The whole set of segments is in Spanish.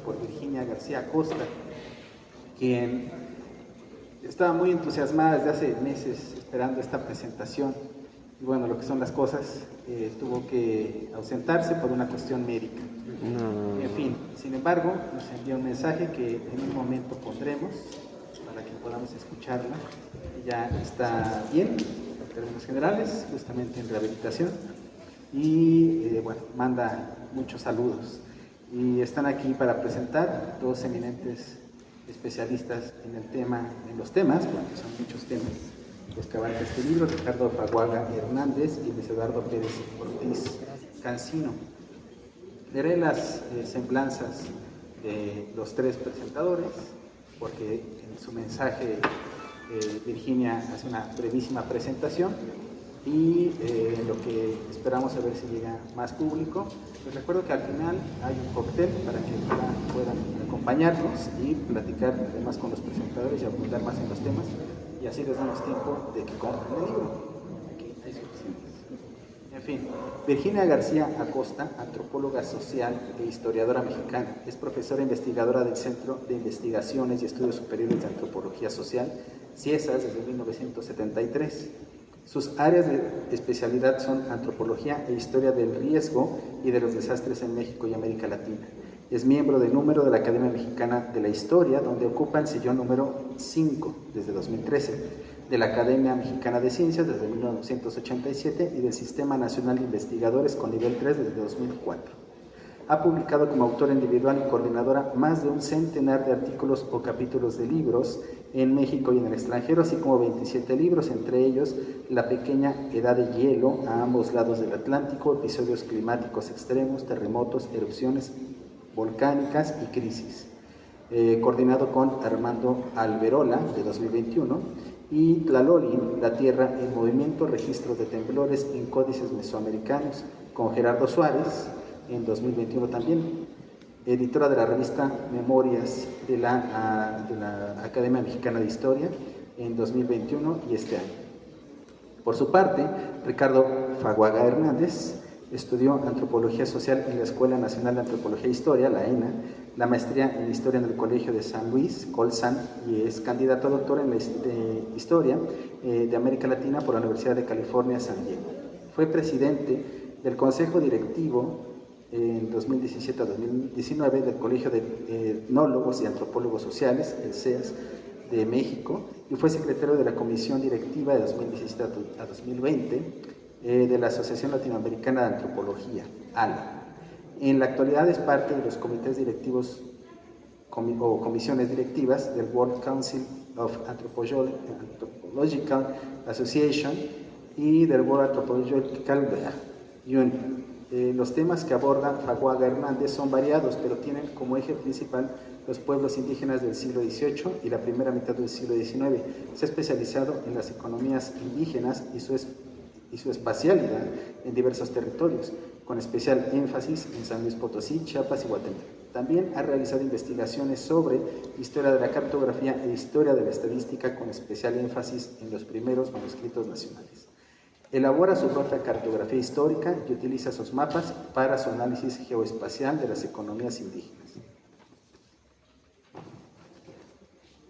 por Virginia García Acosta, quien estaba muy entusiasmada desde hace meses esperando esta presentación. Y bueno, lo que son las cosas, tuvo que ausentarse por una cuestión médica. En fin, sin embargo, nos envía un mensaje que en un momento pondremos para que podamos escucharla. Ella está bien, en términos generales, justamente en rehabilitación, y bueno, manda muchos saludos. Y están aquí para presentar dos eminentes especialistas en el tema, en los temas, porque son muchos temas los que abarca este libro: Ricardo Faguaga Hernández y Luis Eduardo Pérez Ortiz Cancino. Leeré las semblanzas de los tres presentadores, porque en su mensaje Virginia hace una brevísima presentación, y lo que esperamos a ver si llega más público. Les recuerdo que al final hay un cóctel para que puedan acompañarnos y platicar además con los presentadores y abundar más en los temas, y así les damos tiempo de que compren el libro. Aquí hay suficientes. En fin, Virginia García Acosta, antropóloga social e historiadora mexicana, es profesora investigadora del Centro de Investigaciones y Estudios Superiores de Antropología Social, CIESAS, desde 1973. Sus áreas de especialidad son antropología e historia del riesgo y de los desastres en México y América Latina. Es miembro de número de la Academia Mexicana de la Historia, donde ocupa el sillón número 5 desde 2013, de la Academia Mexicana de Ciencias desde 1987 y del Sistema Nacional de Investigadores con nivel 3 desde 2004. Ha publicado como autora individual y coordinadora más de un centenar de artículos o capítulos de libros en México y en el extranjero, así como 27 libros, entre ellos La pequeña edad de hielo a ambos lados del Atlántico, episodios climáticos extremos, terremotos, erupciones volcánicas y crisis, coordinado con Armando Alberola, de 2021, y Tlalolin, La Tierra en Movimiento, registros de temblores en códices mesoamericanos, con Gerardo Suárez, en 2021 también, editora de la revista Memorias de la Academia Mexicana de Historia en 2021 y este año. Por su parte, Ricardo Faguaga Hernández estudió Antropología Social en la Escuela Nacional de Antropología e Historia, la ENA, la maestría en Historia en el Colegio de San Luis, Colsan, y es candidato a doctor en la Historia de América Latina por la Universidad de California, San Diego. Fue presidente del Consejo Directivo en 2017 a 2019 del Colegio de Etnólogos y Antropólogos Sociales, el CEAS, de México, y fue secretario de la Comisión Directiva de 2017 a 2020 de la Asociación Latinoamericana de Antropología, ALA. En la actualidad es parte de los comités directivos o comisiones directivas del World Council of Anthropological Association y del World Anthropological Union. Los temas que aborda Faguaga Hernández son variados, pero tienen como eje principal los pueblos indígenas del siglo XVIII y la primera mitad del siglo XIX. Se ha especializado en las economías indígenas y su espacialidad en diversos territorios, con especial énfasis en San Luis Potosí, Chiapas y Guatemala. También ha realizado investigaciones sobre historia de la cartografía e historia de la estadística, con especial énfasis en los primeros manuscritos nacionales. Elabora su propia cartografía histórica y utiliza sus mapas para su análisis geoespacial de las economías indígenas.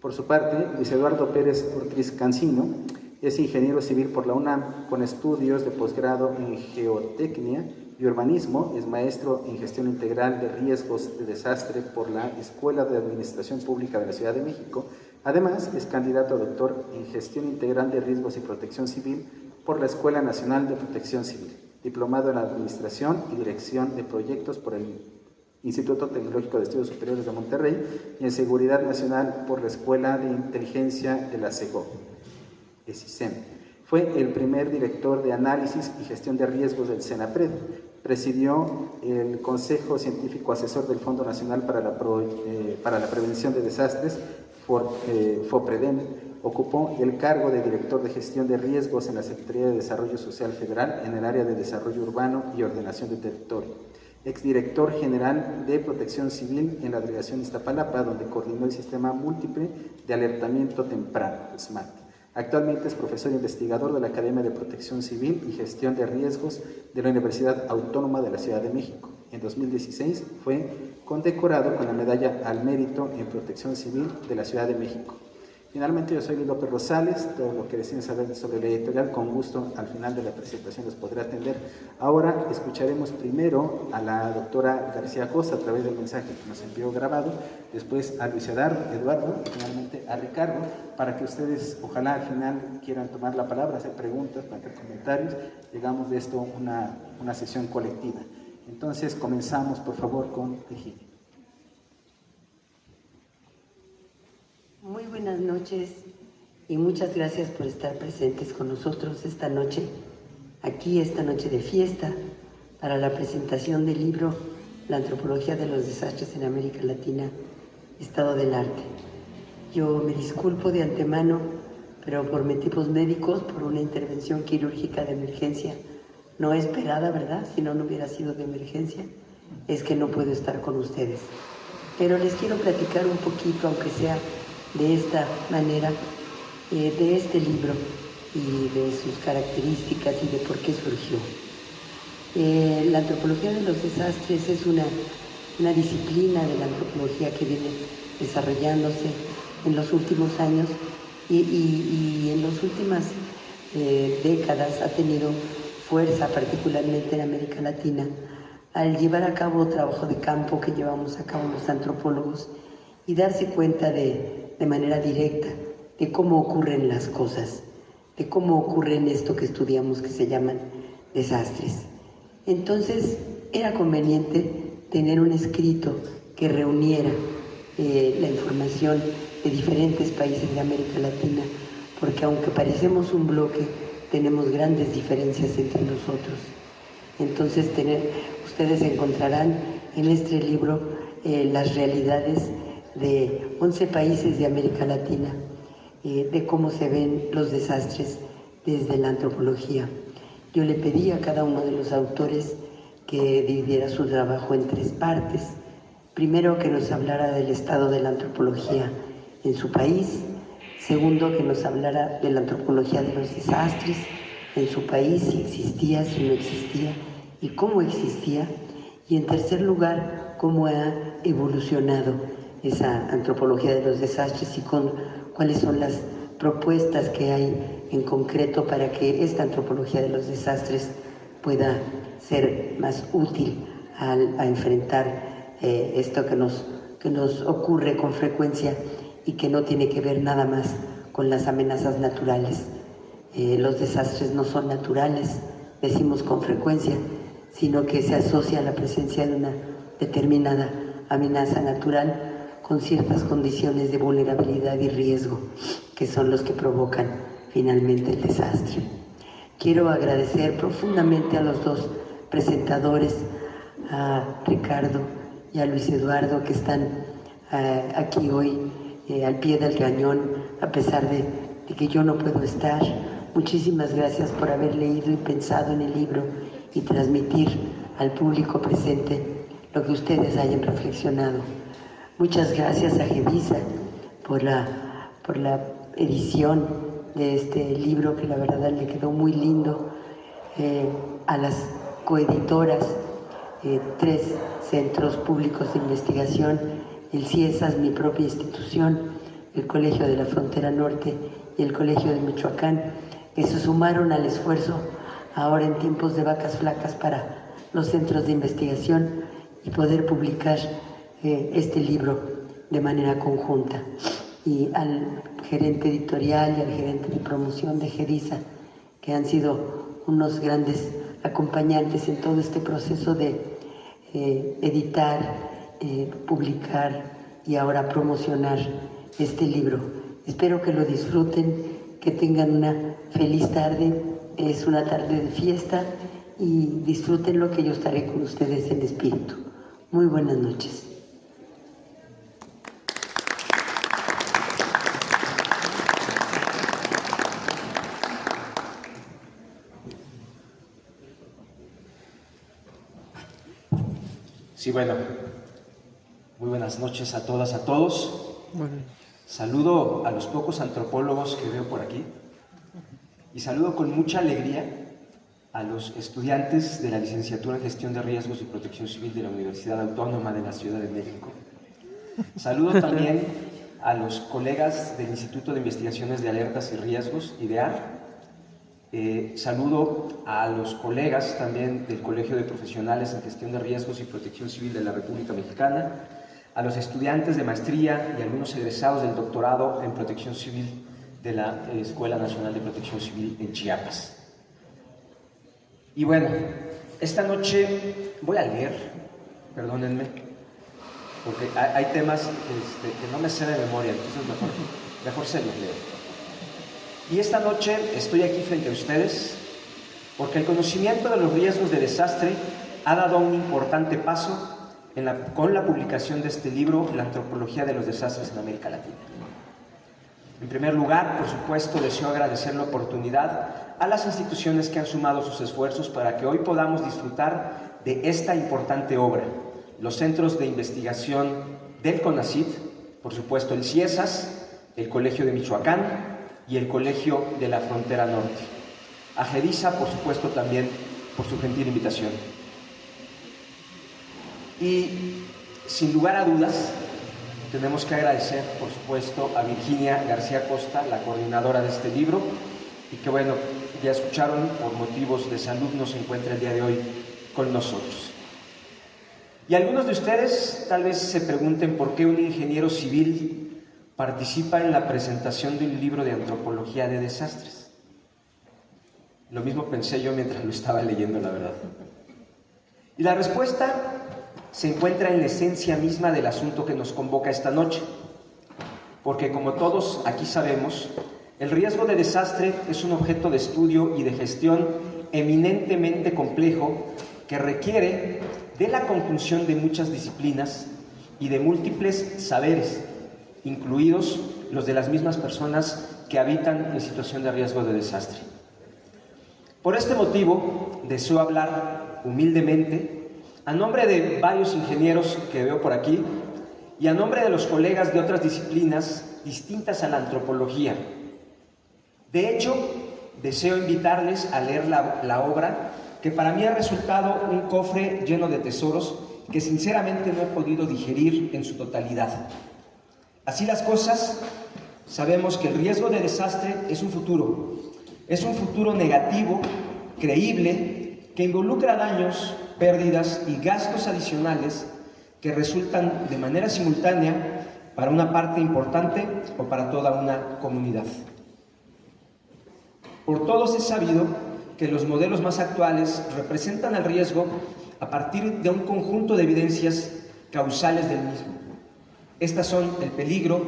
Por su parte, Luis Eduardo Pérez Ortiz Cancino es ingeniero civil por la UNAM, con estudios de posgrado en geotecnia y urbanismo. Es maestro en gestión integral de riesgos de desastre por la Escuela de Administración Pública de la Ciudad de México. Además, es candidato a doctor en gestión integral de riesgos y protección civil por la Escuela Nacional de Protección Civil, diplomado en Administración y Dirección de Proyectos por el Instituto Tecnológico de Estudios Superiores de Monterrey y en Seguridad Nacional por la Escuela de Inteligencia de la CEGO, ESICEM. Fue el primer director de análisis y gestión de riesgos del CENAPRED. Presidió el Consejo Científico Asesor del Fondo Nacional para la Prevención de Desastres, FOPREDEN. Ocupó el cargo de director de gestión de riesgos en la Secretaría de Desarrollo Social Federal en el área de Desarrollo Urbano y Ordenación de Territorio. Exdirector general de Protección Civil en la Delegación Iztapalapa, donde coordinó el Sistema Múltiple de Alertamiento Temprano, SMART. Actualmente es profesor investigador de la Academia de Protección Civil y Gestión de Riesgos de la Universidad Autónoma de la Ciudad de México. En 2016 fue condecorado con la Medalla al Mérito en Protección Civil de la Ciudad de México. Finalmente, yo soy Luis López Rosales. Todo lo que deseen saber sobre la editorial, con gusto, al final de la presentación los podré atender. Ahora escucharemos primero a la doctora García Costa a través del mensaje que nos envió grabado, después a Luis Eduardo y finalmente a Ricardo, para que ustedes, ojalá al final quieran tomar la palabra, hacer preguntas, plantear comentarios. Llegamos de esto una sesión colectiva. Entonces, comenzamos, por favor, con Virginia. Muy buenas noches y muchas gracias por estar presentes con nosotros esta noche de fiesta, para la presentación del libro La antropología de los desastres en América Latina, estado del arte. Yo me disculpo de antemano, pero por motivos médicos, por una intervención quirúrgica de emergencia, no esperada, ¿verdad? Si no, no hubiera sido de emergencia, es que no puedo estar con ustedes. Pero les quiero platicar un poquito, aunque sea de esta manera, de este libro y de sus características y de por qué surgió. La antropología de los desastres es una disciplina de la antropología que viene desarrollándose en los últimos años y en las últimas décadas ha tenido fuerza, particularmente en América Latina, al llevar a cabo trabajo de campo que llevamos a cabo los antropólogos y darse cuenta de manera directa de cómo ocurren las cosas, de cómo ocurren esto que estudiamos que se llaman desastres. Entonces era conveniente tener un escrito que reuniera la información de diferentes países de América Latina, porque aunque parecemos un bloque, tenemos grandes diferencias entre nosotros. Entonces ustedes encontrarán en este libro las realidades de 11 países de América Latina, de cómo se ven los desastres desde la antropología. Yo le pedí a cada uno de los autores que dividiera su trabajo en 3 partes. Primero, que nos hablara del estado de la antropología en su país. Segundo, que nos hablara de la antropología de los desastres en su país, si existía, si no existía y cómo existía. Y en tercer lugar, cómo ha evolucionado esa antropología de los desastres y cuáles son las propuestas que hay en concreto para que esta antropología de los desastres pueda ser más útil a enfrentar esto que nos ocurre con frecuencia y que no tiene que ver nada más con las amenazas naturales. Los desastres no son naturales, decimos con frecuencia, sino que se asocia a la presencia de una determinada amenaza natural con ciertas condiciones de vulnerabilidad y riesgo, que son los que provocan finalmente el desastre. Quiero agradecer profundamente a los 2 presentadores, a Ricardo y a Luis Eduardo, que están aquí hoy al pie del cañón, a pesar de que yo no puedo estar. Muchísimas gracias por haber leído y pensado en el libro y transmitir al público presente lo que ustedes hayan reflexionado. Muchas gracias a Gedisa por la edición de este libro, que la verdad le quedó muy lindo, a las coeditoras, 3 centros públicos de investigación, el CIESAS, mi propia institución, el Colegio de la Frontera Norte y el Colegio de Michoacán, que se sumaron al esfuerzo ahora en tiempos de vacas flacas para los centros de investigación y poder publicar este libro de manera conjunta. Y al gerente editorial y al gerente de promoción de Gedisa, que han sido unos grandes acompañantes en todo este proceso de editar, publicar y ahora promocionar este libro. Espero que lo disfruten, que tengan una feliz tarde. Es una tarde de fiesta y disfruten lo que yo estaré con ustedes en espíritu. Muy buenas noches. Sí, bueno, muy buenas noches a todas, a todos. Saludo a los pocos antropólogos que veo por aquí y saludo con mucha alegría a los estudiantes de la licenciatura en Gestión de Riesgos y Protección Civil de la Universidad Autónoma de la Ciudad de México. Saludo también a los colegas del Instituto de Investigaciones de Alertas y Riesgos, IDEAR. Saludo a los colegas también del Colegio de Profesionales en Gestión de Riesgos y Protección Civil de la República Mexicana, a los estudiantes de maestría y algunos egresados del doctorado en Protección Civil de la Escuela Nacional de Protección Civil en Chiapas. Y bueno, esta noche voy a leer, perdónenme, porque hay temas que no me sé de memoria, entonces mejor se los leo. Y esta noche estoy aquí frente a ustedes porque el conocimiento de los riesgos de desastre ha dado un importante paso con la publicación de este libro, La antropología de los desastres en América Latina. En primer lugar, por supuesto, deseo agradecer la oportunidad a las instituciones que han sumado sus esfuerzos para que hoy podamos disfrutar de esta importante obra. Los centros de investigación del CONACYT, por supuesto el CIESAS, el Colegio de Michoacán y el Colegio de la Frontera Norte. A GEDISA, por supuesto, también por su gentil invitación. Y sin lugar a dudas, tenemos que agradecer, por supuesto, a Virginia García Costa, la coordinadora de este libro, y que, bueno, ya escucharon, por motivos de salud no se encuentra el día de hoy con nosotros. Y algunos de ustedes tal vez se pregunten por qué un ingeniero civil participa en la presentación de un libro de antropología de desastres. Lo mismo pensé yo mientras lo estaba leyendo, la verdad. Y la respuesta se encuentra en la esencia misma del asunto que nos convoca esta noche. Porque como todos aquí sabemos, el riesgo de desastre es un objeto de estudio y de gestión eminentemente complejo que requiere de la conjunción de muchas disciplinas y de múltiples saberes, incluidos los de las mismas personas que habitan en situación de riesgo de desastre. Por este motivo, deseo hablar humildemente a nombre de varios ingenieros que veo por aquí y a nombre de los colegas de otras disciplinas distintas a la antropología. De hecho, deseo invitarles a leer la obra que para mí ha resultado un cofre lleno de tesoros que sinceramente no he podido digerir en su totalidad. Así las cosas, sabemos que el riesgo de desastre es un futuro negativo, creíble, que involucra daños, pérdidas y gastos adicionales que resultan de manera simultánea para una parte importante o para toda una comunidad. Por todos es sabido que los modelos más actuales representan el riesgo a partir de un conjunto de evidencias causales del mismo. Estas son el peligro,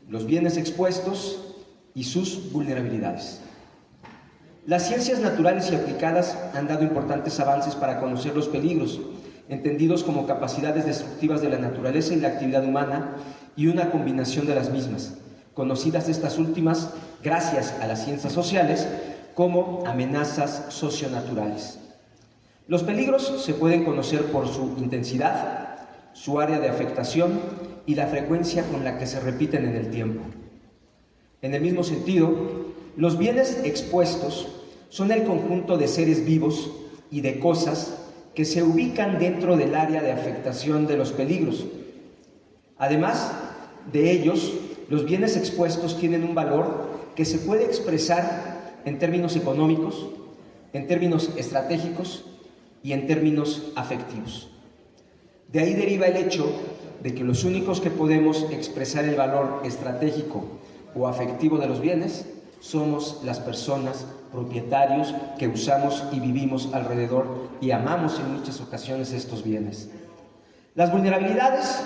los bienes expuestos y sus vulnerabilidades. Las ciencias naturales y aplicadas han dado importantes avances para conocer los peligros, entendidos como capacidades destructivas de la naturaleza y la actividad humana, y una combinación de las mismas, conocidas estas últimas gracias a las ciencias sociales como amenazas socionaturales. Los peligros se pueden conocer por su intensidad, su área de afectación y la frecuencia con la que se repiten en el tiempo. En el mismo sentido, los bienes expuestos son el conjunto de seres vivos y de cosas que se ubican dentro del área de afectación de los peligros. Además de ellos, los bienes expuestos tienen un valor que se puede expresar en términos económicos, en términos estratégicos y en términos afectivos. De ahí deriva el hecho de que los únicos que podemos expresar el valor estratégico o afectivo de los bienes somos las personas, propietarios que usamos y vivimos alrededor y amamos en muchas ocasiones estos bienes. Las vulnerabilidades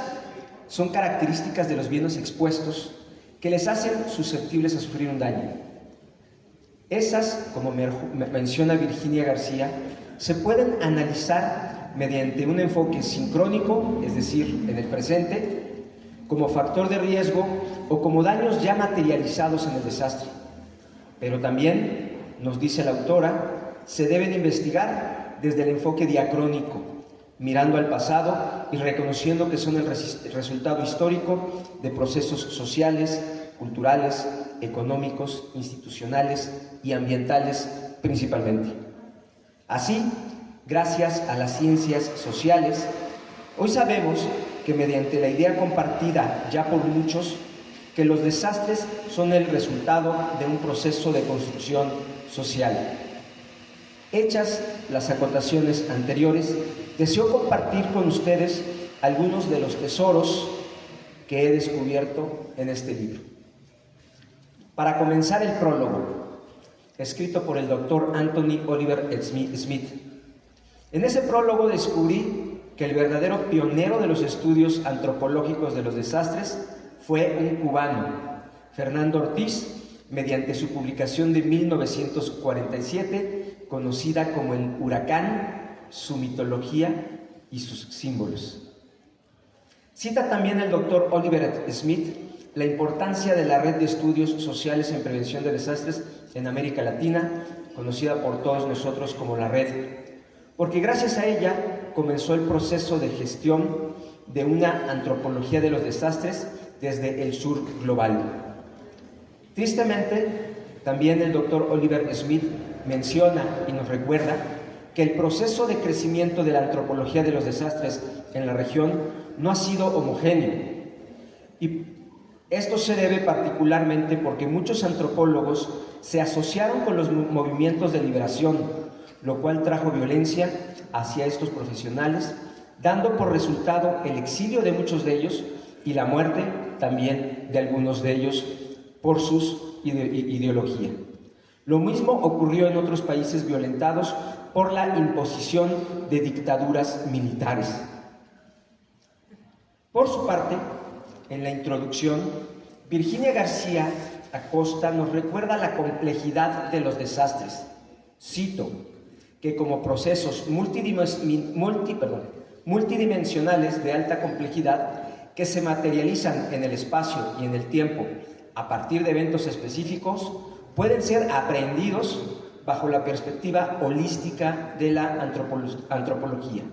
son características de los bienes expuestos que les hacen susceptibles a sufrir un daño. Esas, como menciona Virginia García, se pueden analizar mediante un enfoque sincrónico, es decir, en el presente, como factor de riesgo o como daños ya materializados en el desastre. Pero también, nos dice la autora, se deben investigar desde el enfoque diacrónico, mirando al pasado y reconociendo que son el resultado histórico de procesos sociales, culturales, económicos, institucionales y ambientales principalmente. Así, gracias a las ciencias sociales, hoy sabemos que mediante la idea compartida ya por muchos, que los desastres son el resultado de un proceso de construcción social. Hechas las acotaciones anteriores, deseo compartir con ustedes algunos de los tesoros que he descubierto en este libro. Para comenzar, el prólogo, escrito por el doctor Anthony Oliver Smith. En ese prólogo descubrí que el verdadero pionero de los estudios antropológicos de los desastres fue un cubano, Fernando Ortiz, mediante su publicación de 1947, conocida como El Huracán, su mitología y sus símbolos. Cita también el doctor Oliver Smith la importancia de la Red de Estudios Sociales en Prevención de Desastres en América Latina, conocida por todos nosotros como la Red, porque gracias a ella comenzó el proceso de gestión de una antropología de los desastres desde el sur global. Tristemente, también el doctor Oliver Smith menciona y nos recuerda que el proceso de crecimiento de la antropología de los desastres en la región no ha sido homogéneo, y esto se debe particularmente porque muchos antropólogos se asociaron con los movimientos de liberación, lo cual trajo violencia hacia estos profesionales, dando por resultado el exilio de muchos de ellos y la muerte también de algunos de ellos por su ideología. Lo mismo ocurrió en otros países violentados por la imposición de dictaduras militares. Por su parte, en la introducción, Virginia García Acosta nos recuerda la complejidad de los desastres. Cito, que como procesos multidimensionales de alta complejidad que se materializan en el espacio y en el tiempo a partir de eventos específicos, pueden ser aprehendidos bajo la perspectiva holística de la antropología.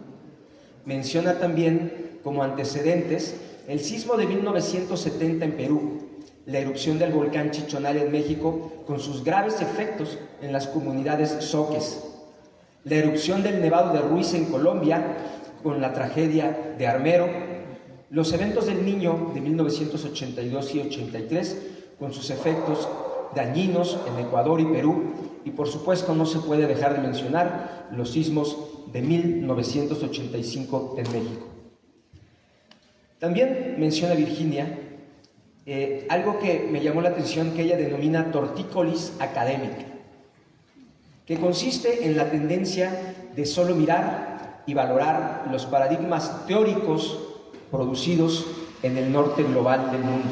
Menciona también como antecedentes el sismo de 1970 en Perú, la erupción del volcán Chichonal en México con sus graves efectos en las comunidades zoques, la erupción del Nevado de Ruiz en Colombia con la tragedia de Armero, los eventos del Niño de 1982 y 83 con sus efectos dañinos en Ecuador y Perú, y por supuesto no se puede dejar de mencionar los sismos de 1985 en México. También menciona Virginia algo que me llamó la atención, que ella denomina tortícolis académica, que consiste en la tendencia de solo mirar y valorar los paradigmas teóricos producidos en el norte global del mundo.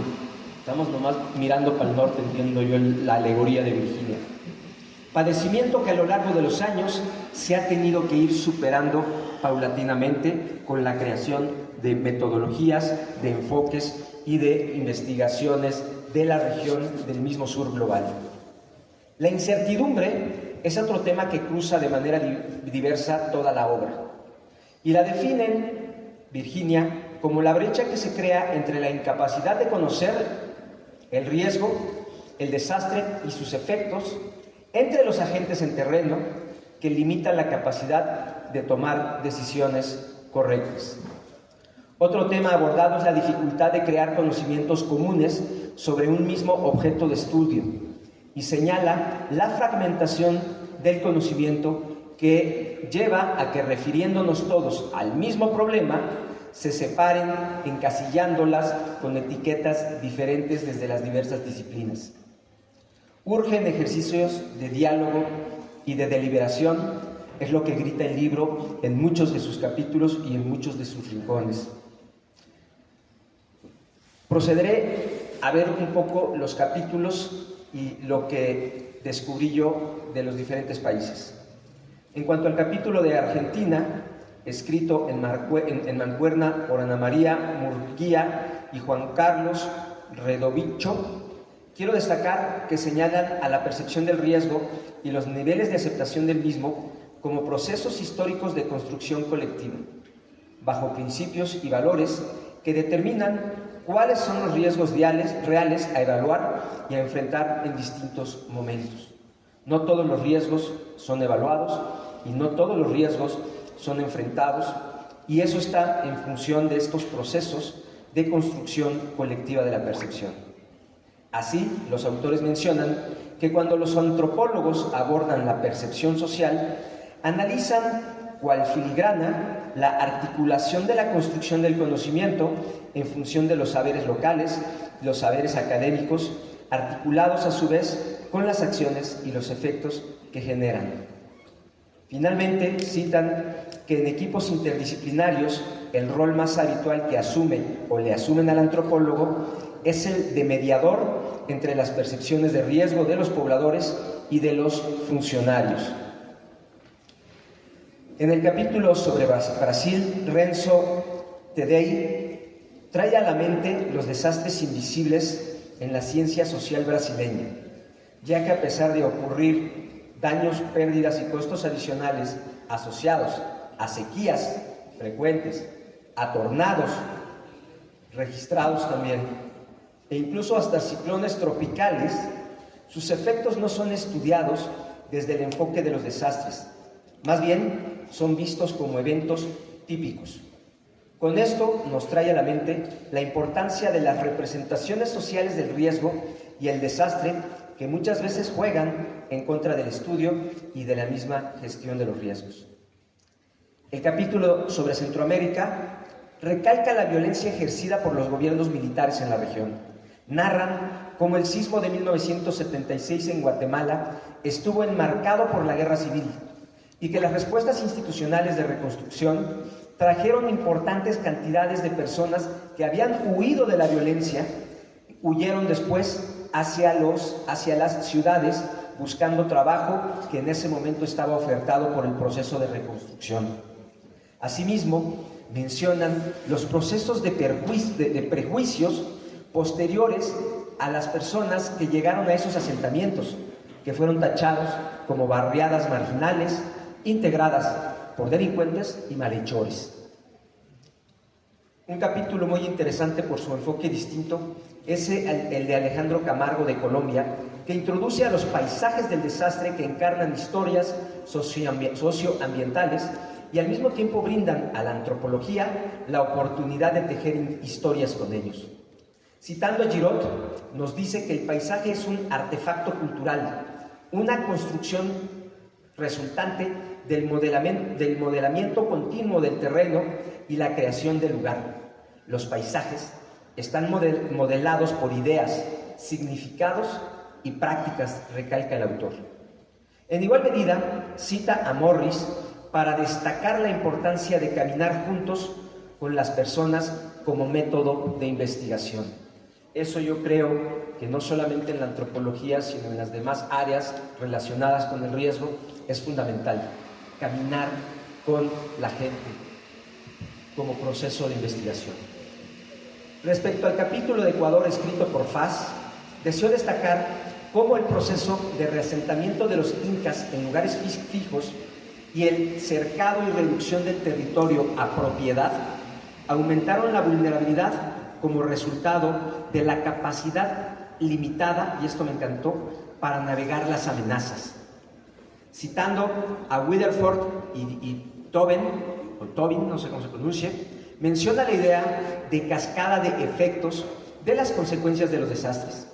Estamos nomás mirando para el norte, entiendo yo la alegoría de Virginia. Padecimiento que a lo largo de los años se ha tenido que ir superando paulatinamente con la creación de metodologías, de enfoques y de investigaciones de la región del mismo sur global. La incertidumbre es otro tema que cruza de manera diversa toda la obra, y la definen Virginia como la brecha que se crea entre la incapacidad de conocer el riesgo, el desastre y sus efectos entre los agentes en terreno, que limitan la capacidad de tomar decisiones correctas. Otro tema abordado es la dificultad de crear conocimientos comunes sobre un mismo objeto de estudio, y señala la fragmentación del conocimiento que lleva a que, refiriéndonos todos al mismo problema, se separen encasillándolas con etiquetas diferentes desde las diversas disciplinas. Urgen ejercicios de diálogo y de deliberación, es lo que grita el libro en muchos de sus capítulos y en muchos de sus rincones. Procederé a ver un poco los capítulos y lo que descubrí yo de los diferentes países. En cuanto al capítulo de Argentina, escrito en mancuerna por Ana María Murguía y Juan Carlos Redovicho, quiero destacar que señalan a la percepción del riesgo y los niveles de aceptación del mismo como procesos históricos de construcción colectiva, bajo principios y valores que determinan cuáles son los riesgos reales a evaluar y a enfrentar en distintos momentos. No todos los riesgos son evaluados y no todos los riesgos son enfrentados, y eso está en función de estos procesos de construcción colectiva de la percepción. Así, los autores mencionan que cuando los antropólogos abordan la percepción social, analizan cual filigrana la articulación de la construcción del conocimiento en función de los saberes locales, los saberes académicos, articulados a su vez con las acciones y los efectos que generan. Finalmente, citan que en equipos interdisciplinarios el rol más habitual que asume o le asumen al antropólogo es el de mediador entre las percepciones de riesgo de los pobladores y de los funcionarios. En el capítulo sobre Brasil, Renzo Tedei trae a la mente los desastres invisibles en la ciencia social brasileña, ya que a pesar de ocurrir daños, pérdidas y costos adicionales asociados a sequías frecuentes, a tornados registrados también, e incluso hasta ciclones tropicales, sus efectos no son estudiados desde el enfoque de los desastres, más bien son vistos como eventos típicos. Con esto nos trae a la mente la importancia de las representaciones sociales del riesgo y el desastre que muchas veces juegan en contra del estudio y de la misma gestión de los riesgos. El capítulo sobre Centroamérica recalca la violencia ejercida por los gobiernos militares en la región. Narran cómo el sismo de 1976 en Guatemala estuvo enmarcado por la guerra civil y que las respuestas institucionales de reconstrucción trajeron importantes cantidades de personas que habían huido de la violencia, huyeron después hacia las ciudades buscando trabajo que en ese momento estaba ofertado por el proceso de reconstrucción. Asimismo, mencionan los procesos de prejuicios posteriores a las personas que llegaron a esos asentamientos, que fueron tachados como barriadas marginales, integradas por delincuentes y malhechores. Un capítulo muy interesante por su enfoque distinto es el de Alejandro Camargo de Colombia, que introduce a los paisajes del desastre que encarnan historias socioambientales y al mismo tiempo brindan a la antropología la oportunidad de tejer historias con ellos. Citando a Giraud, nos dice que el paisaje es un artefacto cultural, una construcción resultante del modelamiento continuo del terreno y la creación del lugar. Los paisajes están modelados por ideas, significados y prácticas, recalca el autor. En igual medida, cita a Morris para destacar la importancia de caminar juntos con las personas como método de investigación. Eso yo creo que no solamente en la antropología, sino en las demás áreas relacionadas con el riesgo, es fundamental. Caminar con la gente como proceso de investigación. Respecto al capítulo de Ecuador escrito por Faz, deseo destacar cómo el proceso de reasentamiento de los incas en lugares fijos y el cercado y reducción del territorio a propiedad aumentaron la vulnerabilidad como resultado de la capacidad limitada, y esto me encantó, para navegar las amenazas. Citando a Widerford y Tobin, no sé cómo se pronuncie, menciona la idea de cascada de efectos de las consecuencias de los desastres.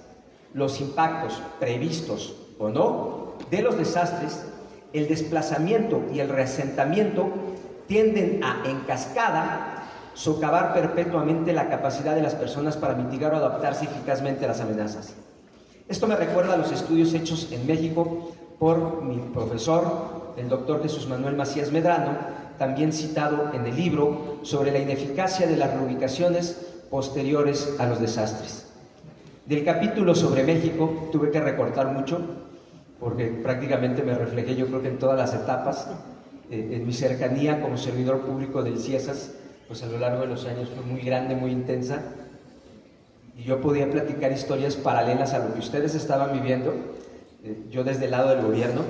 Los impactos previstos o no de los desastres, el desplazamiento y el reasentamiento tienden a, en cascada, socavar perpetuamente la capacidad de las personas para mitigar o adaptarse eficazmente a las amenazas. Esto me recuerda a los estudios hechos en México por mi profesor, el doctor Jesús Manuel Macías Medrano, también citado en el libro sobre la ineficacia de las reubicaciones posteriores a los desastres. Del capítulo sobre México tuve que recortar mucho, porque prácticamente me reflejé, yo creo que en todas las etapas, en mi cercanía como servidor público del CIESAS, pues a lo largo de los años fue muy grande, muy intensa, y yo podía platicar historias paralelas a lo que ustedes estaban viviendo, yo desde el lado del gobierno,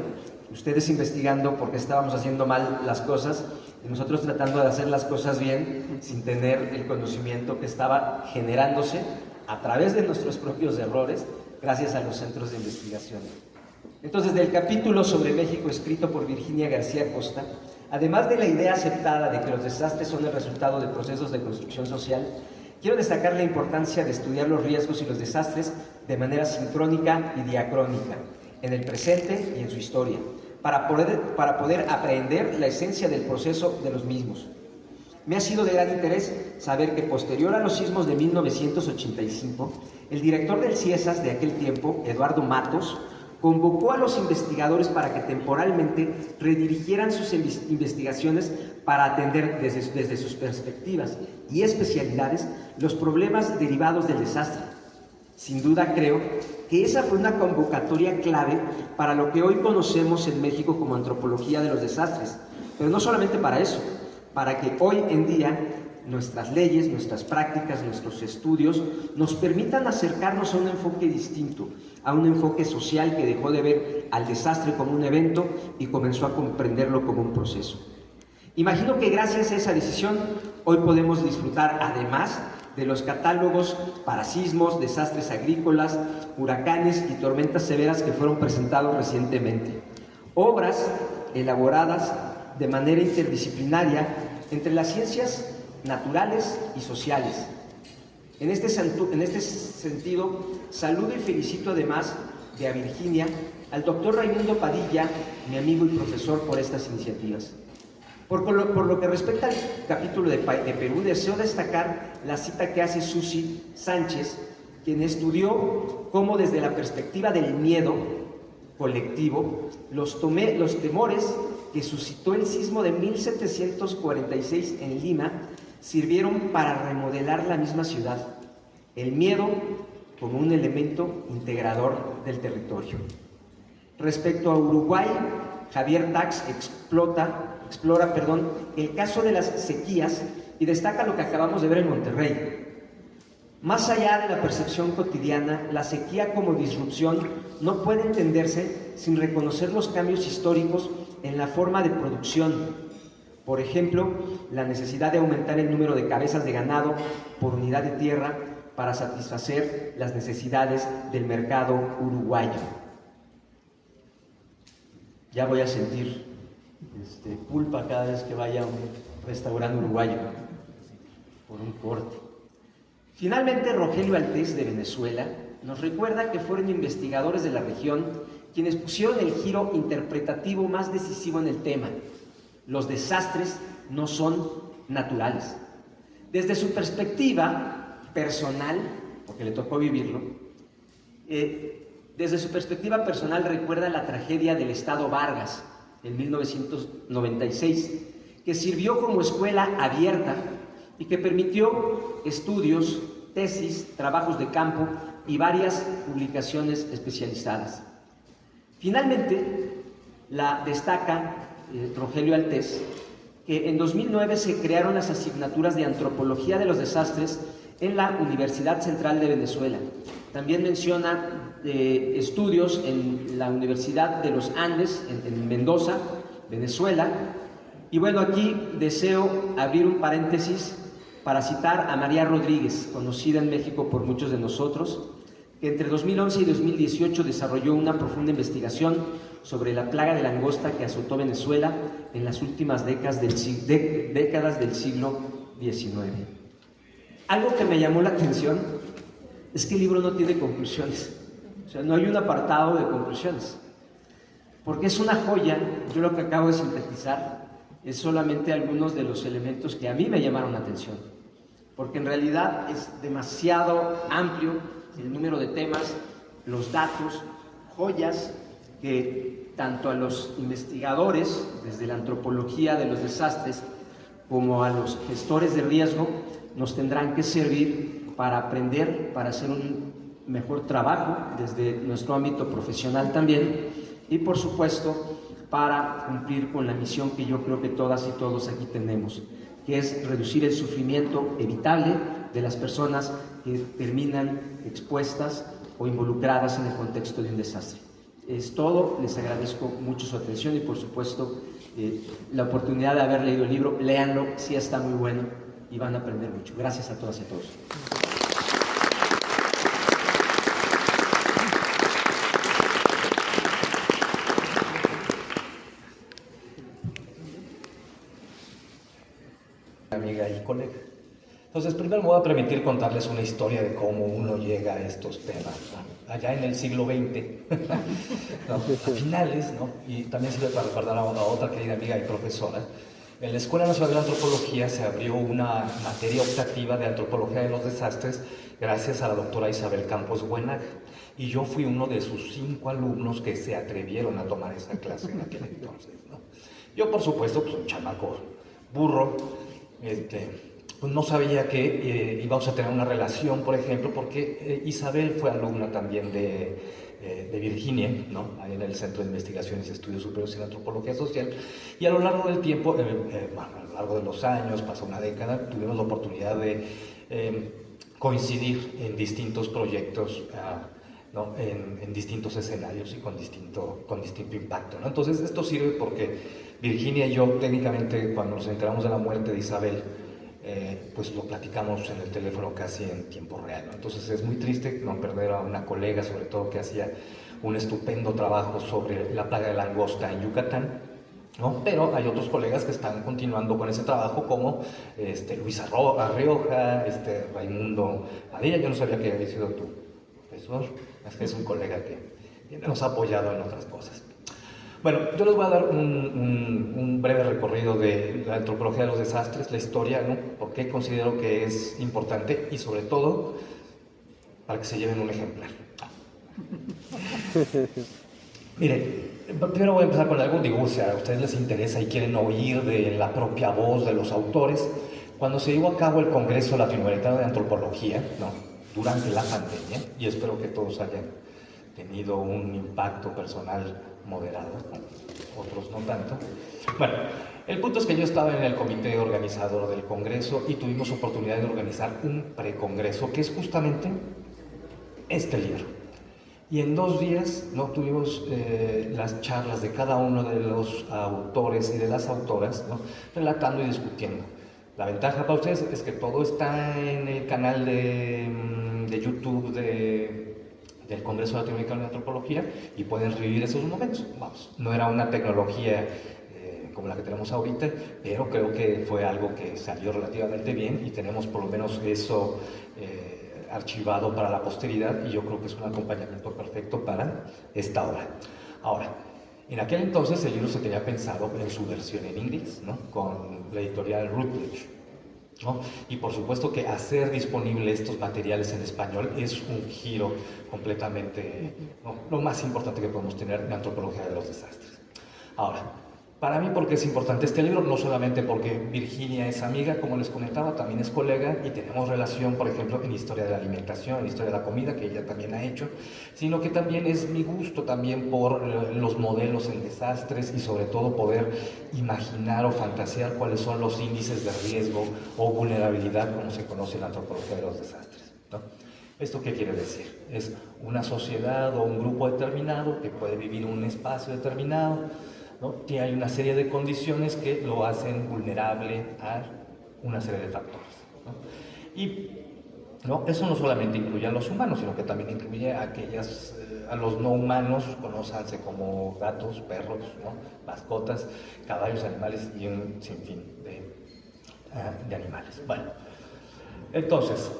ustedes investigando por qué estábamos haciendo mal las cosas, y nosotros tratando de hacer las cosas bien sin tener el conocimiento que estaba generándose a través de nuestros propios errores, gracias a los centros de investigación. Entonces, del capítulo sobre México escrito por Virginia García Costa, además de la idea aceptada de que los desastres son el resultado de procesos de construcción social, quiero destacar la importancia de estudiar los riesgos y los desastres de manera sincrónica y diacrónica, en el presente y en su historia, para poder aprender la esencia del proceso de los mismos. Me ha sido de gran interés saber que posterior a los sismos de 1985, el director del CIESAS de aquel tiempo, Eduardo Matos, convocó a los investigadores para que temporalmente redirigieran sus investigaciones para atender desde sus perspectivas y especialidades los problemas derivados del desastre. Sin duda creo que esa fue una convocatoria clave para lo que hoy conocemos en México como antropología de los desastres, pero no solamente para eso, para que hoy en día nuestras leyes, nuestras prácticas, nuestros estudios nos permitan acercarnos a un enfoque distinto, a un enfoque social que dejó de ver al desastre como un evento y comenzó a comprenderlo como un proceso. Imagino que gracias a esa decisión hoy podemos disfrutar además de los catálogos para sismos, desastres agrícolas, huracanes y tormentas severas que fueron presentados recientemente. Obras elaboradas de manera interdisciplinaria entre las ciencias naturales y sociales. En este sentido, saludo y felicito además de a Virginia, al doctor Raimundo Padilla, mi amigo y profesor, por estas iniciativas. Por lo que respecta al capítulo de Perú, deseo destacar la cita que hace Susi Sánchez, quien estudió cómo desde la perspectiva del miedo colectivo, los temores que suscitó el sismo de 1746 en Lima sirvieron para remodelar la misma ciudad. El miedo como un elemento integrador del territorio. Respecto a Uruguay, Javier Tax explora el caso de las sequías y destaca lo que acabamos de ver en Monterrey. Más allá de la percepción cotidiana, la sequía como disrupción no puede entenderse sin reconocer los cambios históricos en la forma de producción. Por ejemplo, la necesidad de aumentar el número de cabezas de ganado por unidad de tierra para satisfacer las necesidades del mercado uruguayo. Ya voy a sentir culpa cada vez que vaya a un restaurante uruguayo por un corte. Finalmente, Rogelio Altés, de Venezuela, nos recuerda que fueron investigadores de la región quienes pusieron el giro interpretativo más decisivo en el tema. Los desastres no son naturales. Desde su perspectiva personal, porque le tocó vivirlo, desde su perspectiva personal recuerda la tragedia del Estado Vargas en 1996, que sirvió como escuela abierta y que permitió estudios, tesis, trabajos de campo y varias publicaciones especializadas. Finalmente, destaca Rogelio Altés que en 2009 se crearon las asignaturas de Antropología de los Desastres en la Universidad Central de Venezuela. También menciona estudios en la Universidad de los Andes, en Mendoza, Venezuela. Y bueno, aquí deseo abrir un paréntesis para citar a María Rodríguez, conocida en México por muchos de nosotros, que entre 2011 y 2018 desarrolló una profunda investigación sobre la plaga de langosta que azotó Venezuela en las últimas décadas del siglo XIX. Algo que me llamó la atención es que el libro no tiene conclusiones, o sea, no hay un apartado de conclusiones, porque es una joya. Yo lo que acabo de sintetizar es solamente algunos de los elementos que a mí me llamaron la atención, porque en realidad es demasiado amplio el número de temas, los datos, joyas que tanto a los investigadores, desde la antropología de los desastres, como a los gestores de riesgo, nos tendrán que servir para aprender, para hacer un mejor trabajo desde nuestro ámbito profesional también, y por supuesto para cumplir con la misión que yo creo que todas y todos aquí tenemos, que es reducir el sufrimiento evitable de las personas que terminan expuestas o involucradas en el contexto de un desastre. Es todo, les agradezco mucho su atención y por supuesto la oportunidad de haber leído el libro. Léanlo, sí está muy bueno y van a aprender mucho. Gracias a todas y a todos. a permitir contarles una historia de cómo uno llega a estos temas, ¿no? Allá en el siglo XX, ¿no? A finales, ¿no? Y también sirve para recordar a otra querida amiga y profesora. En la Escuela Nacional de Antropología se abrió una materia optativa de antropología de los desastres gracias a la doctora Isabel Campos Buenaga. Y yo fui uno de sus 5 alumnos que se atrevieron a tomar esa clase en aquel entonces, ¿no? Yo, por supuesto, pues un chamaco burro, pues no sabía que íbamos a tener una relación, por ejemplo, porque Isabel fue alumna también de Virginia, ¿no? Ahí en el Centro de Investigaciones y Estudios Superiores en Antropología Social, y a lo largo del tiempo, bueno, a lo largo de los años, pasó una década, tuvimos la oportunidad de coincidir en distintos proyectos, ¿no? En distintos escenarios y con distinto impacto, ¿no? Entonces esto sirve porque Virginia y yo técnicamente cuando nos enteramos de la muerte de Isabel, pues lo platicamos en el teléfono casi en tiempo real, ¿no? Entonces es muy triste no perder a una colega, sobre todo que hacía un estupendo trabajo sobre la plaga de langosta en Yucatán, ¿no? Pero hay otros colegas que están continuando con ese trabajo, como Luis Arrioja, Raimundo Padilla. Yo no sabía que había sido tu profesor, es que es un colega que nos ha apoyado en otras cosas. Bueno, yo les voy a dar un breve recorrido de la antropología de los desastres, la historia, ¿no? Por qué considero que es importante y sobre todo para que se lleven un ejemplar. Miren, primero voy a empezar con algo, digo, si a ustedes les interesa y quieren oír de la propia voz de los autores. Cuando se llevó a cabo el Congreso Latinoamericano de Antropología, ¿no? Durante la pandemia, y espero que todos hayan tenido un impacto personal moderado, otros no tanto. Bueno, el punto es que yo estaba en el comité organizador del Congreso y tuvimos oportunidad de organizar un precongreso, que es justamente este libro. Y en 2 días, ¿no? Tuvimos las charlas de cada uno de los autores y de las autoras, ¿no? Relatando y discutiendo. La ventaja para ustedes es que todo está en el canal de YouTube del Congreso Latinoamericano de Antropología y pueden revivir esos momentos. Vamos, no era una tecnología como la que tenemos ahorita, pero creo que fue algo que salió relativamente bien y tenemos por lo menos eso archivado para la posteridad, y yo creo que es un acompañamiento perfecto para esta obra. Ahora, en aquel entonces el libro se tenía pensado en su versión en inglés, ¿no? Con la editorial Routledge, ¿no? Y por supuesto que hacer disponible estos materiales en español es un giro completamente, ¿no? Lo más importante que podemos tener en antropología de los desastres. Ahora, para mí, ¿por qué es importante este libro? No solamente porque Virginia es amiga, como les comentaba, también es colega y tenemos relación, por ejemplo, en historia de la alimentación, en historia de la comida, que ella también ha hecho, sino que también es mi gusto también por los modelos en desastres y sobre todo poder imaginar o fantasear cuáles son los índices de riesgo o vulnerabilidad, como se conoce en la antropología de los desastres, ¿no? ¿Esto qué quiere decir? Es una sociedad o un grupo determinado que puede vivir en un espacio determinado, ¿no? Que hay una serie de condiciones que lo hacen vulnerable a una serie de factores, ¿no? Y ¿no? Eso no solamente incluye a los humanos, sino que también incluye a a los no humanos, conózcanse como gatos, perros, ¿no? Mascotas, caballos, animales y un sinfín de animales. Bueno, entonces,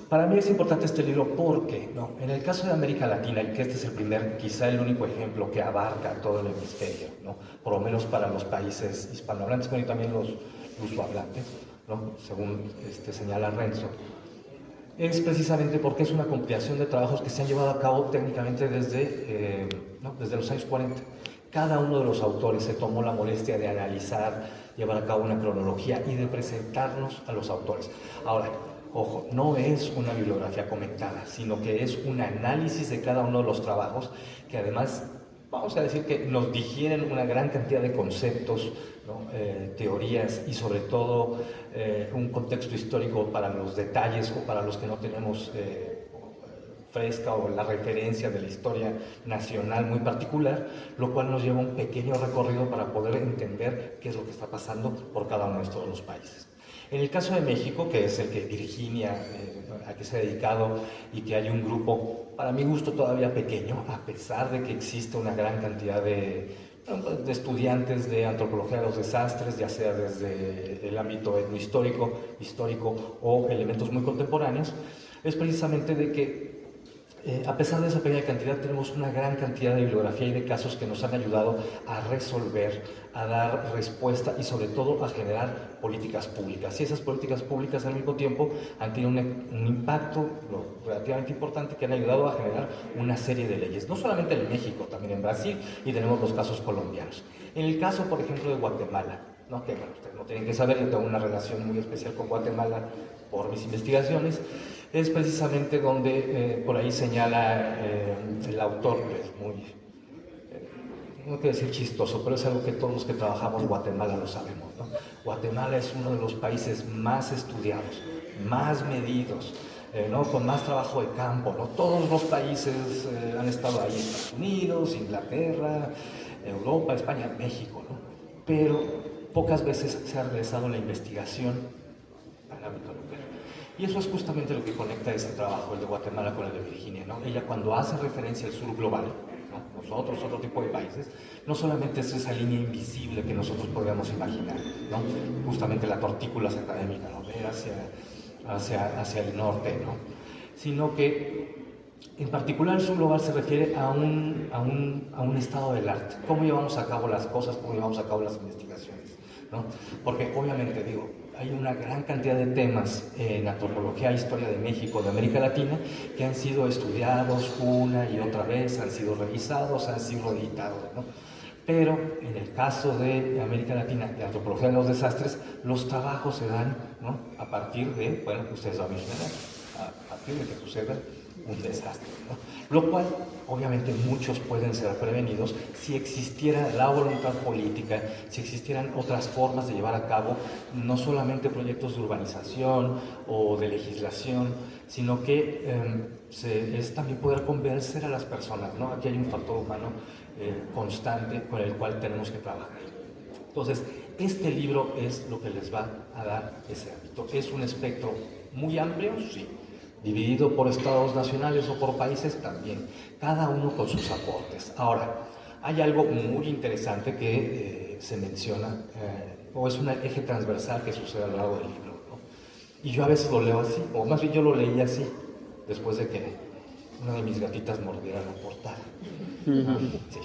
para mí es importante este libro porque, ¿no? En el caso de América Latina, y que este es el primer, quizá el único ejemplo que abarca todo el hemisferio, ¿no? Por lo menos para los países hispanohablantes, pero también los lusohablantes, ¿no? Según señala Renzo, es precisamente porque es una compilación de trabajos que se han llevado a cabo técnicamente desde los años 40. Cada uno de los autores se tomó la molestia de analizar, llevar a cabo una cronología y de presentarnos a los autores. Ahora, ojo, no es una bibliografía comentada, sino que es un análisis de cada uno de los trabajos que además, vamos a decir que nos digieren una gran cantidad de conceptos, ¿no? Teorías y sobre todo un contexto histórico para los detalles o para los que no tenemos fresca o la referencia de la historia nacional muy particular, lo cual nos lleva un pequeño recorrido para poder entender qué es lo que está pasando por cada uno de estos los países. En el caso de México, que es el que Virginia, a que se ha dedicado y que hay un grupo, para mi gusto todavía pequeño, a pesar de que existe una gran cantidad de de estudiantes de antropología de los desastres, ya sea desde el ámbito etnohistórico, histórico o elementos muy contemporáneos, es precisamente de que a pesar de esa pequeña cantidad, tenemos una gran cantidad de bibliografía y de casos que nos han ayudado a resolver, a dar respuesta y sobre todo a generar políticas públicas. Y esas políticas públicas al mismo tiempo han tenido un impacto relativamente importante que han ayudado a generar una serie de leyes, no solamente en México, también en Brasil, y tenemos los casos colombianos. En el caso, por ejemplo, de Guatemala, ¿no? Que bueno, ustedes no tienen que saber, yo tengo una relación muy especial con Guatemala por mis investigaciones. Es precisamente donde por ahí señala el autor, que es muy, no quiero decir chistoso, pero es algo que todos los que trabajamos en Guatemala lo sabemos, ¿no? Guatemala es uno de los países más estudiados, más medidos, ¿no? Con más trabajo de campo, ¿no? Todos los países han estado ahí, Estados Unidos, Inglaterra, Europa, España, México, ¿no? Pero pocas veces se ha realizado la investigación al ámbito local. Y eso es justamente lo que conecta ese trabajo, el de Guatemala con el de Virginia, ¿no? Ella cuando hace referencia al sur global, ¿no? Nosotros, otro tipo de países, no solamente es esa línea invisible que nosotros podríamos imaginar, ¿no? Justamente la tortícula académica, ¿no? Ver hacia el norte, ¿no? Sino que en particular el sur global se refiere a un estado del arte, cómo llevamos a cabo las cosas, cómo llevamos a cabo las investigaciones, ¿no? Porque obviamente, digo, hay una gran cantidad de temas en antropología e historia de México, de América Latina, que han sido estudiados una y otra vez, han sido revisados, han sido editados, ¿no? Pero en el caso de América Latina, de antropología de los desastres, los trabajos se dan, ¿no? A partir de, bueno, ustedes lo mencionan, a partir de que suceda un desastre, ¿no? Lo cual, obviamente, muchos pueden ser prevenidos si existiera la voluntad política, si existieran otras formas de llevar a cabo no solamente proyectos de urbanización o de legislación, sino que es también poder convencer a las personas, ¿no? Aquí hay un factor humano constante con el cual tenemos que trabajar. Entonces, este libro es lo que les va a dar ese ámbito. Es un espectro muy amplio, sí, dividido por estados nacionales o por países también, cada uno con sus aportes. Ahora, hay algo muy interesante que se menciona, o es un eje transversal que sucede a lo largo del libro, ¿no? Y yo a veces lo leo así, o más bien yo lo leí así, después de que una de mis gatitas mordiera la portada. Sí.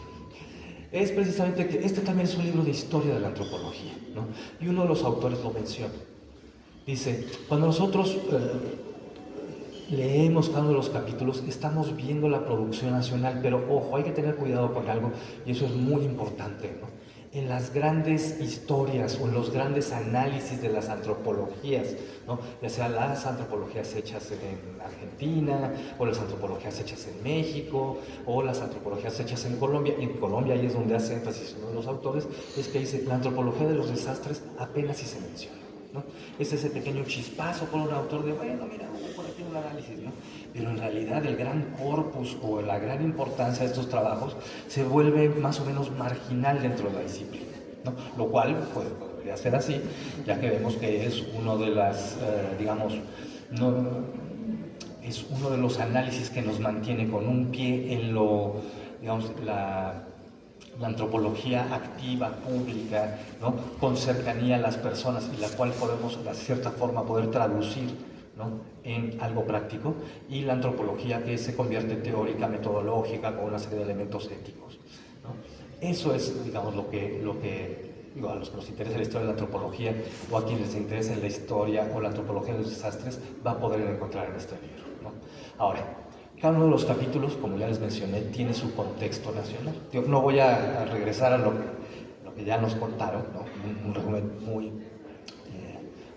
Es precisamente que este también es un libro de historia de la antropología, ¿no? Y uno de los autores lo menciona. Dice, cuando nosotros leemos cada uno de los capítulos, estamos viendo la producción nacional, pero ojo, hay que tener cuidado con algo, y eso es muy importante, ¿no? En las grandes historias o en los grandes análisis de las antropologías, ¿no? Ya sea las antropologías hechas en Argentina, o las antropologías hechas en México, o las antropologías hechas en Colombia. Y en Colombia ahí es donde hace énfasis uno de los autores, es que dice, la antropología de los desastres apenas si se menciona, ¿no? Es ese pequeño chispazo por un autor de, bueno, mira, por aquí un análisis, ¿no? Pero en realidad el gran corpus o la gran importancia de estos trabajos se vuelve más o menos marginal dentro de la disciplina, ¿no? Lo cual pues, podría ser así, ya que vemos que es uno de las, digamos, no, es uno de los análisis que nos mantiene con un pie en lo, digamos, la antropología activa, pública, ¿no? Con cercanía a las personas y la cual podemos de cierta forma poder traducir, ¿no? En algo práctico, y la antropología que se convierte en teórica, metodológica, con una serie de elementos éticos, ¿no? Eso es, digamos, lo que digo, a los que nos interesa la historia de la antropología o a quienes les interesa la historia o la antropología de los desastres, va a poder encontrar en este libro, ¿no? Ahora, cada uno de los capítulos, como ya les mencioné, tiene su contexto nacional. Yo no voy a regresar a lo que ya nos contaron, ¿no? Un resumen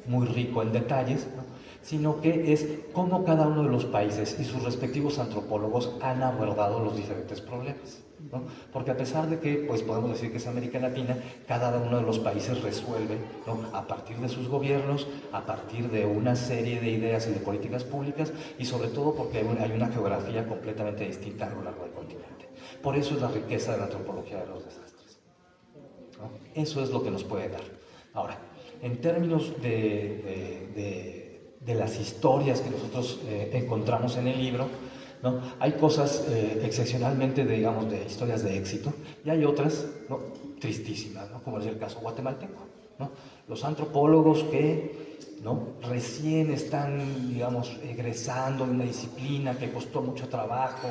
muy rico en detalles, ¿no? Sino que es cómo cada uno de los países y sus respectivos antropólogos han abordado los diferentes problemas, ¿no? Porque a pesar de que pues podemos decir que es América Latina, cada uno de los países resuelve, ¿no? A partir de sus gobiernos, a partir de una serie de ideas y de políticas públicas, y sobre todo porque hay una geografía completamente distinta a lo largo del continente. Por eso es la riqueza de la antropología de los desastres, ¿no? Eso es lo que nos puede dar. Ahora, en términos de las historias que nosotros encontramos en el libro, ¿no? Hay cosas excepcionalmente, digamos, de historias de éxito, y hay otras, ¿no? tristísimas, ¿no? Como es el caso guatemalteco, ¿no? Los antropólogos que, ¿no?, recién están, digamos, egresando de una disciplina que costó mucho trabajo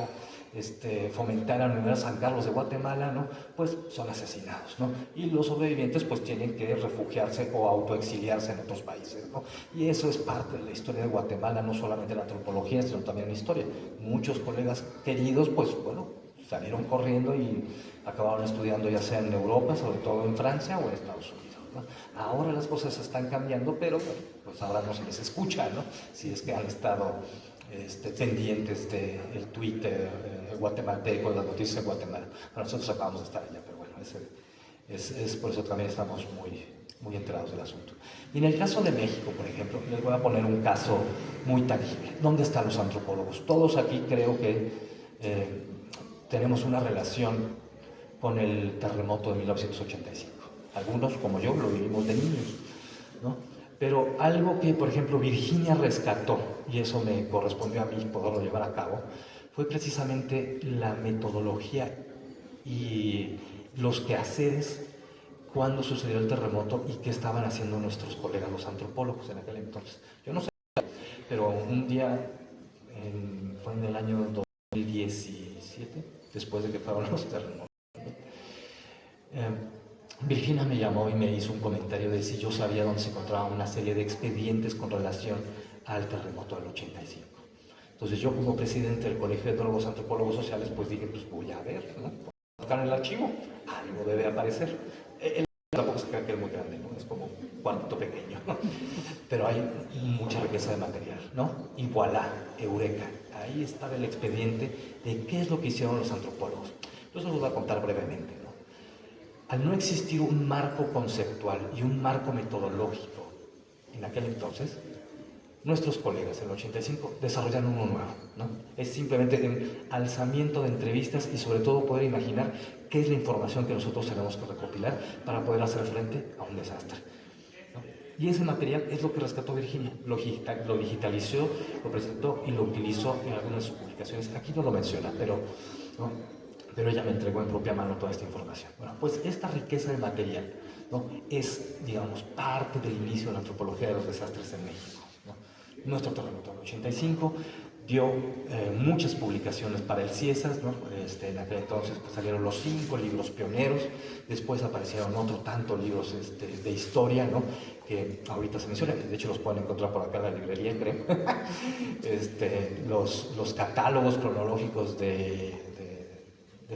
fomentar a la Universidad de San Carlos de Guatemala, ¿no?, pues son asesinados, ¿no? Y los sobrevivientes pues tienen que refugiarse o autoexiliarse en otros países, ¿no? Y eso es parte de la historia de Guatemala, no solamente la antropología, sino también la historia. Muchos colegas queridos, pues bueno, salieron corriendo y acabaron estudiando ya sea en Europa, sobre todo en Francia o en Estados Unidos, ¿no? Ahora las cosas están cambiando, pero bueno, pues ahora no se les escucha, ¿no? Si es que han estado pendientes del Twitter guatemalteco, de las noticias de Guatemala. Bueno, nosotros acabamos de estar allá, pero bueno, es por eso también estamos muy enterados del asunto. Y en el caso de México, por ejemplo, les voy a poner un caso muy tangible. ¿Dónde están los antropólogos? Todos aquí creo que tenemos una relación con el terremoto de 1985. Algunos, como yo, lo vivimos de niños, ¿no? Pero algo que, por ejemplo, Virginia rescató, y eso me correspondió a mí poderlo llevar a cabo, fue precisamente la metodología y los quehaceres cuando sucedió el terremoto y qué estaban haciendo nuestros colegas los antropólogos en aquel entonces. Yo no sé, pero un día, fue en el año 2017, después de que fueron los terremotos, Virginia me llamó y me hizo un comentario de si yo sabía dónde se encontraba una serie de expedientes con relación al terremoto del 85. Entonces yo, como presidente del Colegio de Etnólogos Antropólogos Sociales, pues dije, pues voy a ver, ¿no? Buscar en el archivo, algo debe aparecer. El tampoco se cree que es muy grande, ¿no? Es como un cuartito pequeño, ¿no? Pero hay mucha riqueza de material, ¿no? Y voilà, eureka, ahí estaba el expediente de qué es lo que hicieron los antropólogos. Entonces os voy a contar brevemente, ¿no? Al no existir un marco conceptual y un marco metodológico en aquel entonces, nuestros colegas en el 85 desarrollaron uno nuevo, ¿no? Es simplemente un alzamiento de entrevistas y sobre todo poder imaginar qué es la información que nosotros tenemos que recopilar para poder hacer frente a un desastre, ¿no? Y ese material es lo que rescató Virginia, lo digitalizó, lo presentó y lo utilizó en algunas de sus publicaciones. Aquí no lo menciona, pero, ¿no?, pero ella me entregó en propia mano toda esta información. Bueno, pues esta riqueza de material, ¿no?, es, digamos, parte del inicio de la antropología de los desastres en México, ¿no? Nuestro terremoto del 85 dio muchas publicaciones para el CIESAS, ¿no? En aquel entonces pues, salieron los 5 libros pioneros, después aparecieron otro tanto libros de historia, ¿no?, que ahorita se mencionan, de hecho los pueden encontrar por acá en la librería, creo. Los catálogos cronológicos de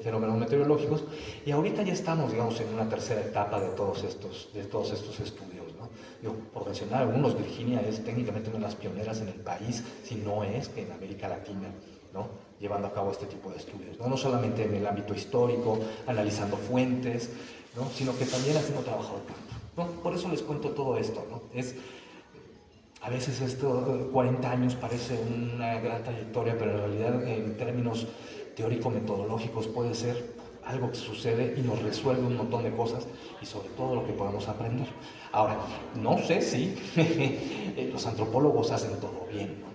fenómenos meteorológicos, y ahorita ya estamos, digamos, en una tercera etapa de todos estos estudios, ¿no? Yo, por mencionar algunos, Virginia es técnicamente una de las pioneras en el país, si no es que en América Latina, ¿no?, llevando a cabo este tipo de estudios, ¿no? No solamente en el ámbito histórico, analizando fuentes, ¿no?, sino que también haciendo trabajo de campo, ¿no? Por eso les cuento todo esto, ¿no? A veces 40 años parece una gran trayectoria, pero en realidad en términos teórico-metodológicos puede ser algo que sucede y nos resuelve un montón de cosas y sobre todo lo que podemos aprender. Ahora, no sé si los antropólogos hacen todo bien, ¿no?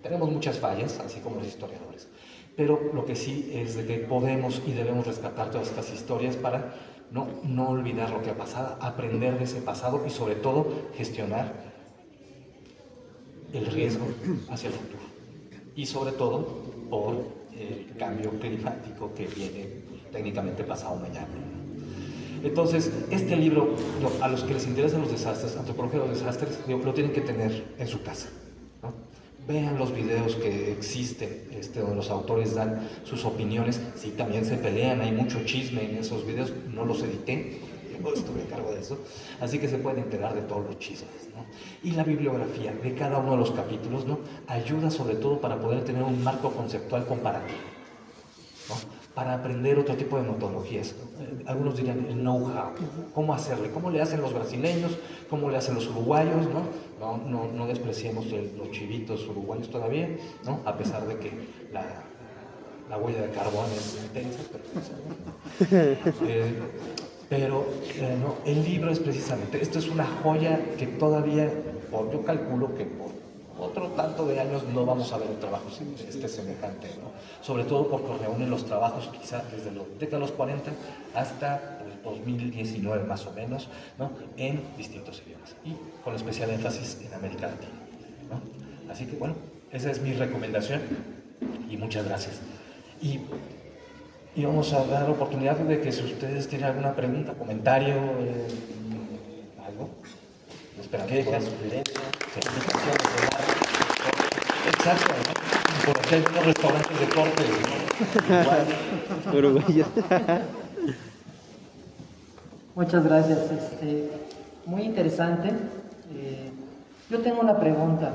Tenemos muchas fallas, así como los historiadores, pero lo que sí es de que podemos y debemos rescatar todas estas historias para no olvidar lo que ha pasado, aprender de ese pasado y sobre todo gestionar el riesgo hacia el futuro. Y sobre todo por el cambio climático que viene técnicamente pasado mañana. Entonces, este libro, a los que les interesan los desastres, antropología de los desastres, lo tienen que tener en su casa, ¿no? Vean los videos que existen, donde los autores dan sus opiniones. Sí, también se pelean, hay mucho chisme en esos videos, no los edité, yo estuve a cargo de eso, así que se pueden enterar de todos los chismes, ¿no? Y la bibliografía de cada uno de los capítulos, ¿no?, ayuda sobre todo para poder tener un marco conceptual comparativo, ¿no?, para aprender otro tipo de metodologías. Algunos dirían el know-how, cómo hacerle, cómo le hacen los brasileños, cómo le hacen los uruguayos, ¿no? No despreciemos los chivitos uruguayos todavía, ¿no?, a pesar de que la huella de carbón es intensa, pero no, el libro es precisamente, esto es una joya que todavía, yo calculo que por otro tanto de años no vamos a ver un trabajo semejante, ¿no? Sobre todo porque reúnen los trabajos quizá desde la década de los 40 hasta pues, 2019 más o menos, ¿no? En distintos idiomas y con especial énfasis en América Latina, ¿no? Así que bueno, esa es mi recomendación y muchas gracias. Y vamos a dar oportunidad de que si ustedes tienen alguna pregunta, comentario, algo. Quejas, sugerencias. Exacto, ¿no? Por aquí hay unos restaurantes de corte, ¿no? Uruguayos. Muchas gracias. Muy interesante. Yo tengo una pregunta.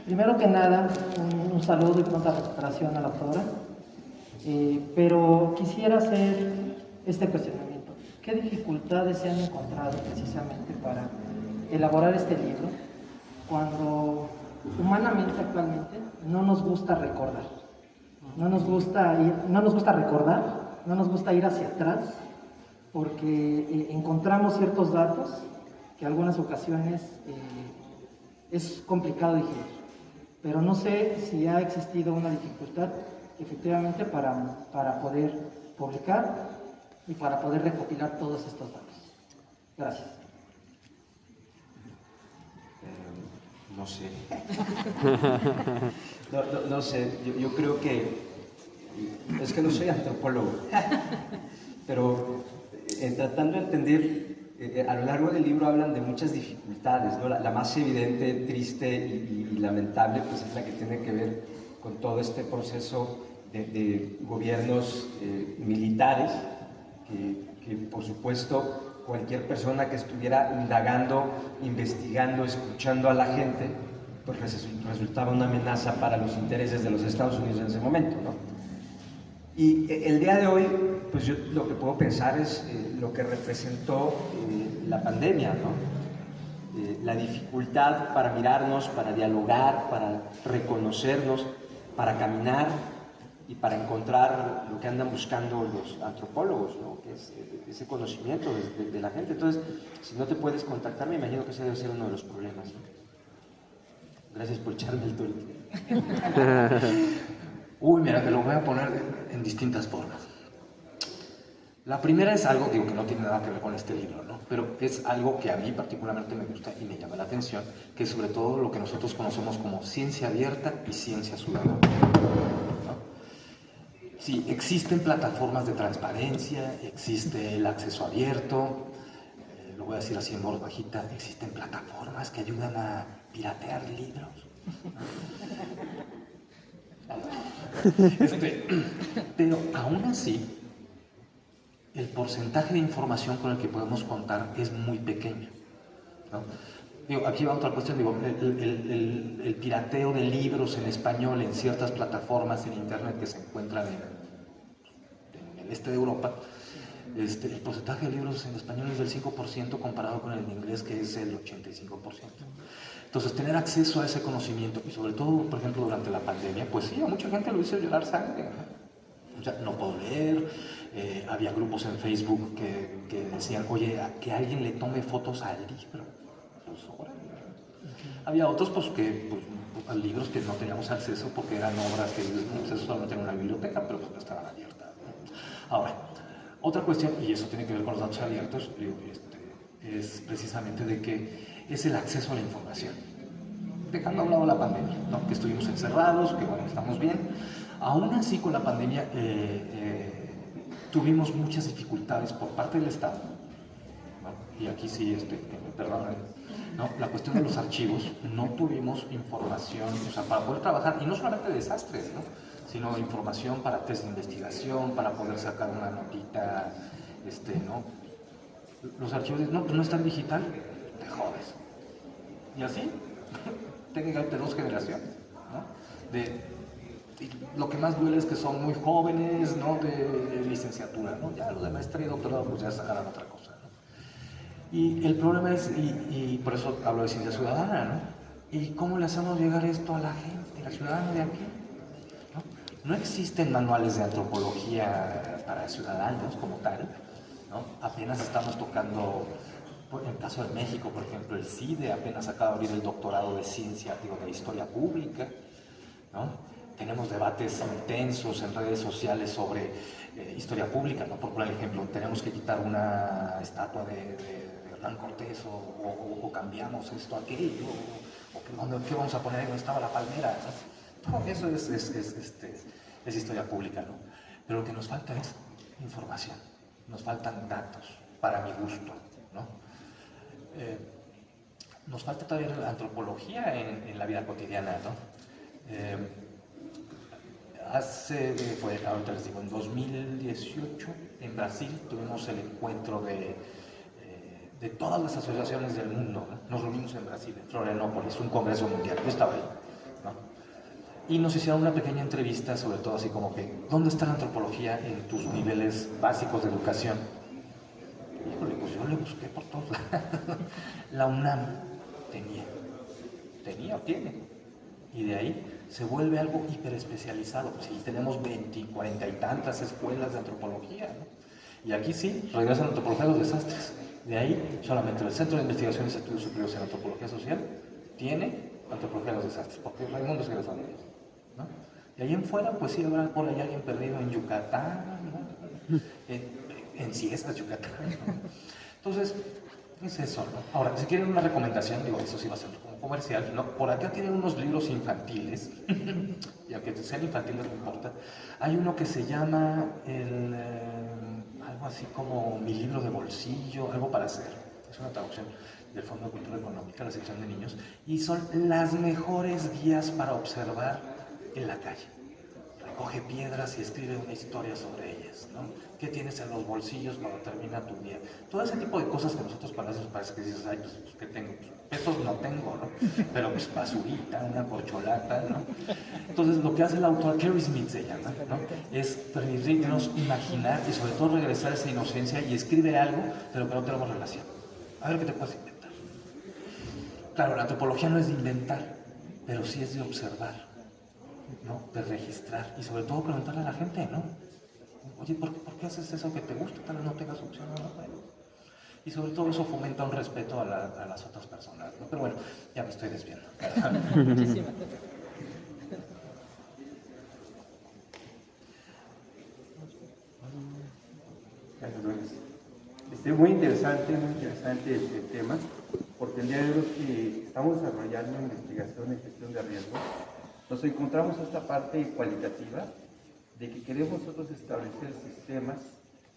Primero que nada, un saludo y pronta recuperación a la autora. Pero quisiera hacer este cuestionamiento. ¿Qué dificultades se han encontrado precisamente para elaborar este libro cuando humanamente actualmente no nos gusta recordar? No nos gusta recordar, no nos gusta ir hacia atrás, porque encontramos ciertos datos que en algunas ocasiones es complicado digerir. Pero no sé si ha existido una dificultad efectivamente para poder publicar y para poder recopilar todos estos datos. Gracias. No sé. No sé, yo creo que es que no soy antropólogo, pero tratando de entender, a lo largo del libro hablan de muchas dificultades, ¿no? La más evidente, triste y lamentable, pues es la que tiene que ver con todo este proceso de gobiernos militares, que por supuesto cualquier persona que estuviera indagando, investigando, escuchando a la gente, pues resultaba una amenaza para los intereses de los Estados Unidos en ese momento, ¿no? Y el día de hoy, pues yo lo que puedo pensar es lo que representó la pandemia, ¿no? La dificultad para mirarnos, para dialogar, para reconocernos, para caminar y para encontrar lo que andan buscando los antropólogos, ¿no? Que es ese conocimiento de la gente. Entonces, si no te puedes contactar, me imagino que ese debe ser uno de los problemas, ¿no? Gracias por echarme el torito. Uy, mira, te lo voy a poner en distintas formas. La primera es algo, digo, que no tiene nada que ver con este libro, ¿no? Pero es algo que a mí particularmente me gusta y me llama la atención, que es sobre todo lo que nosotros conocemos como ciencia abierta y ciencia ciudadana, ¿no? Sí, existen plataformas de transparencia, existe el acceso abierto, lo voy a decir así en voz bajita, existen plataformas que ayudan a piratear libros. Pero aún así, el porcentaje de información con el que podemos contar es muy pequeño, ¿no? Digo, aquí va otra cuestión, digo, el pirateo de libros en español en ciertas plataformas en internet que se encuentran en el este de Europa, el porcentaje de libros en español es del 5% comparado con el en inglés, que es el 85%. Entonces, tener acceso a ese conocimiento, y sobre todo, por ejemplo, durante la pandemia, pues sí, a mucha gente lo hizo llorar sangre, ¿no? O sea, no puedo leer, había grupos en Facebook que decían, oye, a que alguien le tome fotos al libro. Pues, órale. Había otros, pues, a libros que no teníamos acceso porque eran obras que acceso solamente en una biblioteca, pero pues no estaban abiertas, ¿no? Ahora, otra cuestión, y eso tiene que ver con los datos abiertos, es precisamente de que es el acceso a la información. Dejando a un lado la pandemia, ¿no? Que estuvimos encerrados, que bueno, estamos bien. Aún así, con la pandemia tuvimos muchas dificultades por parte del Estado, ¿no? Y aquí sí, perdón, ¿no? La cuestión de los archivos, no tuvimos información, o sea, para poder trabajar, y no solamente de desastres, ¿no? Sino información para test de investigación, para poder sacar una notita, ¿no? Los archivos, no, pues no están digital, te jodes. Y así, técnicamente 2 generaciones, ¿no? Y lo que más duele es que son muy jóvenes, ¿no? De licenciatura, ¿no? Ya lo de maestría y doctorado, pues ya sacarán otra cosa, ¿no? Y el problema es, y por eso hablo de ciencia ciudadana, ¿no? ¿Y cómo le hacemos llegar esto a la gente, la ciudadana de aquí? No existen manuales de antropología para ciudadanos como tal, ¿no? Apenas estamos tocando En el caso de México, por ejemplo, el CIDE apenas acaba de abrir el doctorado de ciencia, digo, de historia pública, ¿no? Tenemos debates intensos en redes sociales sobre historia pública, ¿no? Por poner el ejemplo, tenemos que quitar una estatua de Hernán Cortés o cambiamos esto, aquello, ¿qué vamos a poner? ¿Dónde estaba la palmera? ¿No? Todo eso es historia pública, ¿no? Pero lo que nos falta es información, nos faltan datos, para mi gusto, ¿no? Nos falta todavía la antropología en la vida cotidiana, ¿no? Ahorita les digo, en 2018 en Brasil tuvimos el encuentro de todas las asociaciones del mundo, ¿no? Nos reunimos en Brasil, en Florianópolis, un congreso mundial, yo estaba ahí, ¿no? Y nos hicieron una pequeña entrevista, sobre todo así como que, ¿dónde está la antropología en tus niveles básicos de educación? Híjole, pues yo le busqué por todos lados. La UNAM tenía o tiene. Y de ahí se vuelve algo hiperespecializado. Sí, tenemos 20, 40 y tantas escuelas de antropología, ¿no? Y aquí sí, regresan a la antropología de los desastres. De ahí, solamente el Centro de Investigaciones y Estudios Superiores en Antropología Social tiene antropología de los desastres, porque Raimundo es egresado de ellos, ¿no? Y ahí en fuera, pues sí, habrá por ahí alguien perdido en Yucatán, ¿no? En Ciestas, Yucatán, ¿no? Entonces, es eso, ¿no? Ahora, si quieren una recomendación, digo, eso sí va a ser como comercial, ¿no? Por acá tienen unos libros infantiles, y aunque sean infantiles no importa. Hay uno que se llama algo así como Mi libro de bolsillo, algo para hacer. Es una traducción del Fondo de Cultura Económica, la sección de niños, y son las mejores guías para observar en la calle. Recoge piedras y escribe una historia sobre ellas, ¿no? ¿Qué tienes en los bolsillos cuando termina tu día? Todo ese tipo de cosas que nosotros para eso parece que dices, ay, pues ¿qué tengo? Pues, pesos no tengo, ¿no? Pero pues basurita, una corcholata, ¿no? Entonces lo que hace el autor, Kerry Smith se llama, ¿no? Es permitirnos imaginar y sobre todo regresar a esa inocencia y escribe algo de lo que no tenemos relación. A ver qué te puedes inventar. Claro, la antropología no es de inventar, pero sí es de observar, ¿no? De registrar y sobre todo preguntarle a la gente, ¿no? Oye, ¿por qué haces eso que te gusta? Tal vez no tengas opción, no, bueno. Y sobre todo eso fomenta un respeto a las otras personas, ¿no? Pero bueno, ya me estoy desviando. Muchísimas gracias. Muy interesante el tema, porque el día de hoy que estamos desarrollando investigación en gestión de riesgos, nos encontramos esta parte cualitativa de que queremos nosotros establecer sistemas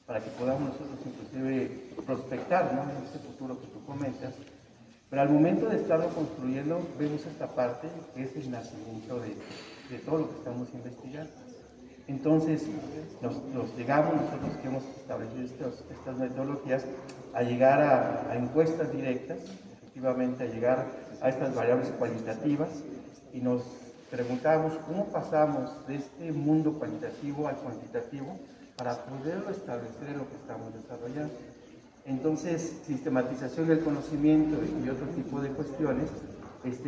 para que podamos nosotros inclusive prospectar, ¿no?, en este futuro que tú comentas, pero al momento de estarlo construyendo vemos esta parte que es el nacimiento de todo lo que estamos investigando. Entonces nos llegamos nosotros que hemos establecido estas metodologías a llegar a encuestas directas, efectivamente a llegar a estas variables cualitativas y nos preguntamos cómo pasamos de este mundo cualitativo al cuantitativo para poderlo establecer en lo que estamos desarrollando. Entonces, sistematización del conocimiento y otro tipo de cuestiones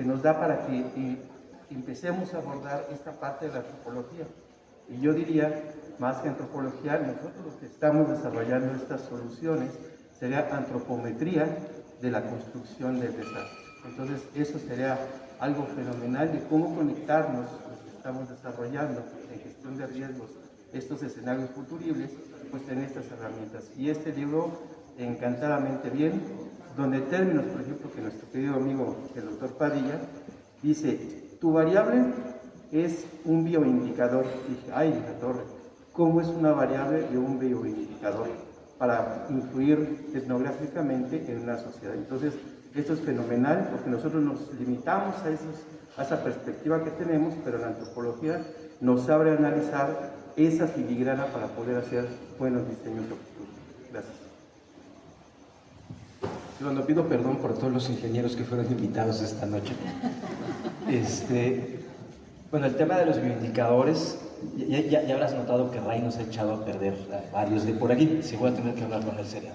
nos da para que empecemos a abordar esta parte de la antropología. Y yo diría, más que antropología, nosotros los que estamos desarrollando estas soluciones sería antropometría de la construcción del desastre. Entonces, eso sería algo fenomenal de cómo conectarnos los que estamos desarrollando en gestión de riesgos estos escenarios futuribles, pues tener estas herramientas. Y este libro, encantadamente bien, donde términos, por ejemplo, que nuestro querido amigo, el doctor Padilla, dice, tu variable es un bioindicador. Dije, ay, la torre, ¿cómo es una variable de un bioindicador para influir etnográficamente en una sociedad? Entonces, esto es fenomenal porque nosotros nos limitamos a esa perspectiva que tenemos, pero la antropología nos sabe analizar esa filigrana para poder hacer buenos diseños de futuro. Gracias. Cuando pido perdón por todos los ingenieros que fueron invitados esta noche. Bueno, el tema de los bioindicadores, ya habrás notado que Ray nos ha echado a perder varios de por aquí. Si voy a tener que hablar con él sería.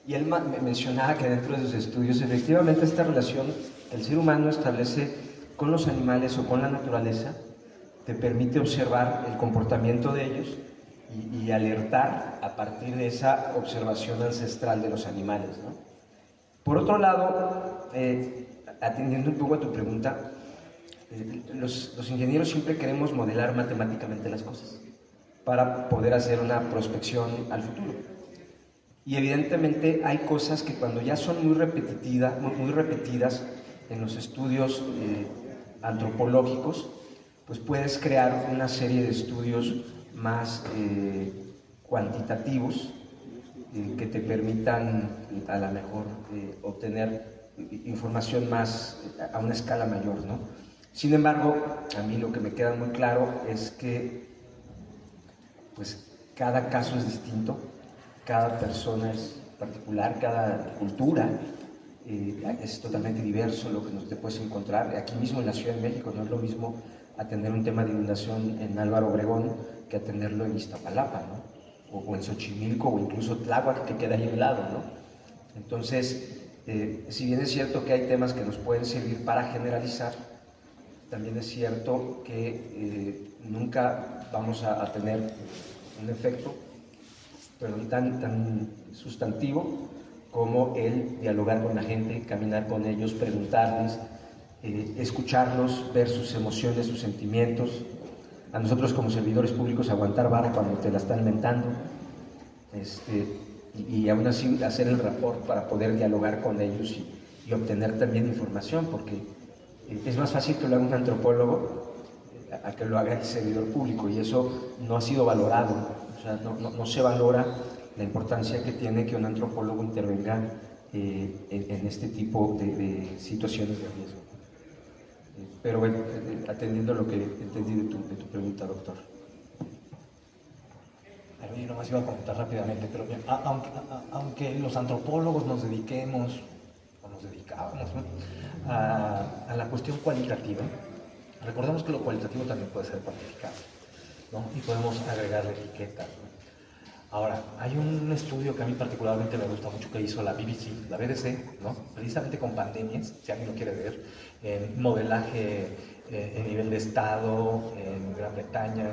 Y él mencionaba que dentro de sus estudios, efectivamente, esta relación que el ser humano establece con los animales o con la naturaleza te permite observar el comportamiento de ellos y alertar a partir de esa observación ancestral de los animales, ¿no? Por otro lado, atendiendo un poco a tu pregunta, los ingenieros siempre queremos modelar matemáticamente las cosas para poder hacer una prospección al futuro. Y evidentemente hay cosas que cuando ya son muy repetidas en los estudios antropológicos, pues puedes crear una serie de estudios más cuantitativos que te permitan a lo mejor obtener información más a una escala mayor, ¿no? Sin embargo, a mí lo que me queda muy claro es que pues cada caso es distinto, cada persona es particular, cada cultura es totalmente diverso lo que te puedes encontrar. Aquí mismo en la Ciudad de México no es lo mismo atender un tema de inundación en Álvaro Obregón que atenderlo en Iztapalapa, ¿no? O en Xochimilco o incluso Tláhuac, que queda ahí a un lado, ¿no? Entonces, si bien es cierto que hay temas que nos pueden servir para generalizar, también es cierto que nunca vamos a tener un efecto tan sustantivo como el dialogar con la gente, caminar con ellos, preguntarles, escucharlos, ver sus emociones, sus sentimientos. A nosotros como servidores públicos aguantar vara cuando te la están mentando, y aún así hacer el rapport para poder dialogar con ellos y obtener también información, porque es más fácil que lo haga un antropólogo a que lo haga el servidor público, y eso no ha sido valorado. O sea, no se valora la importancia que tiene que un antropólogo intervenga en este tipo de situaciones de riesgo. Pero bueno, atendiendo lo que entendí de tu pregunta, doctor. Yo nomás iba a comentar rápidamente, pero aunque los antropólogos nos dediquemos, o nos dedicábamos, ¿no?, a la cuestión cualitativa, recordemos que lo cualitativo también puede ser cuantificado, ¿no? Y podemos agregarle etiquetas, ¿no? Ahora, hay un estudio que a mí particularmente me gusta mucho que hizo la BBC, ¿no?, precisamente con pandemias, si alguien lo quiere ver, en modelaje en nivel de estado, en Gran Bretaña,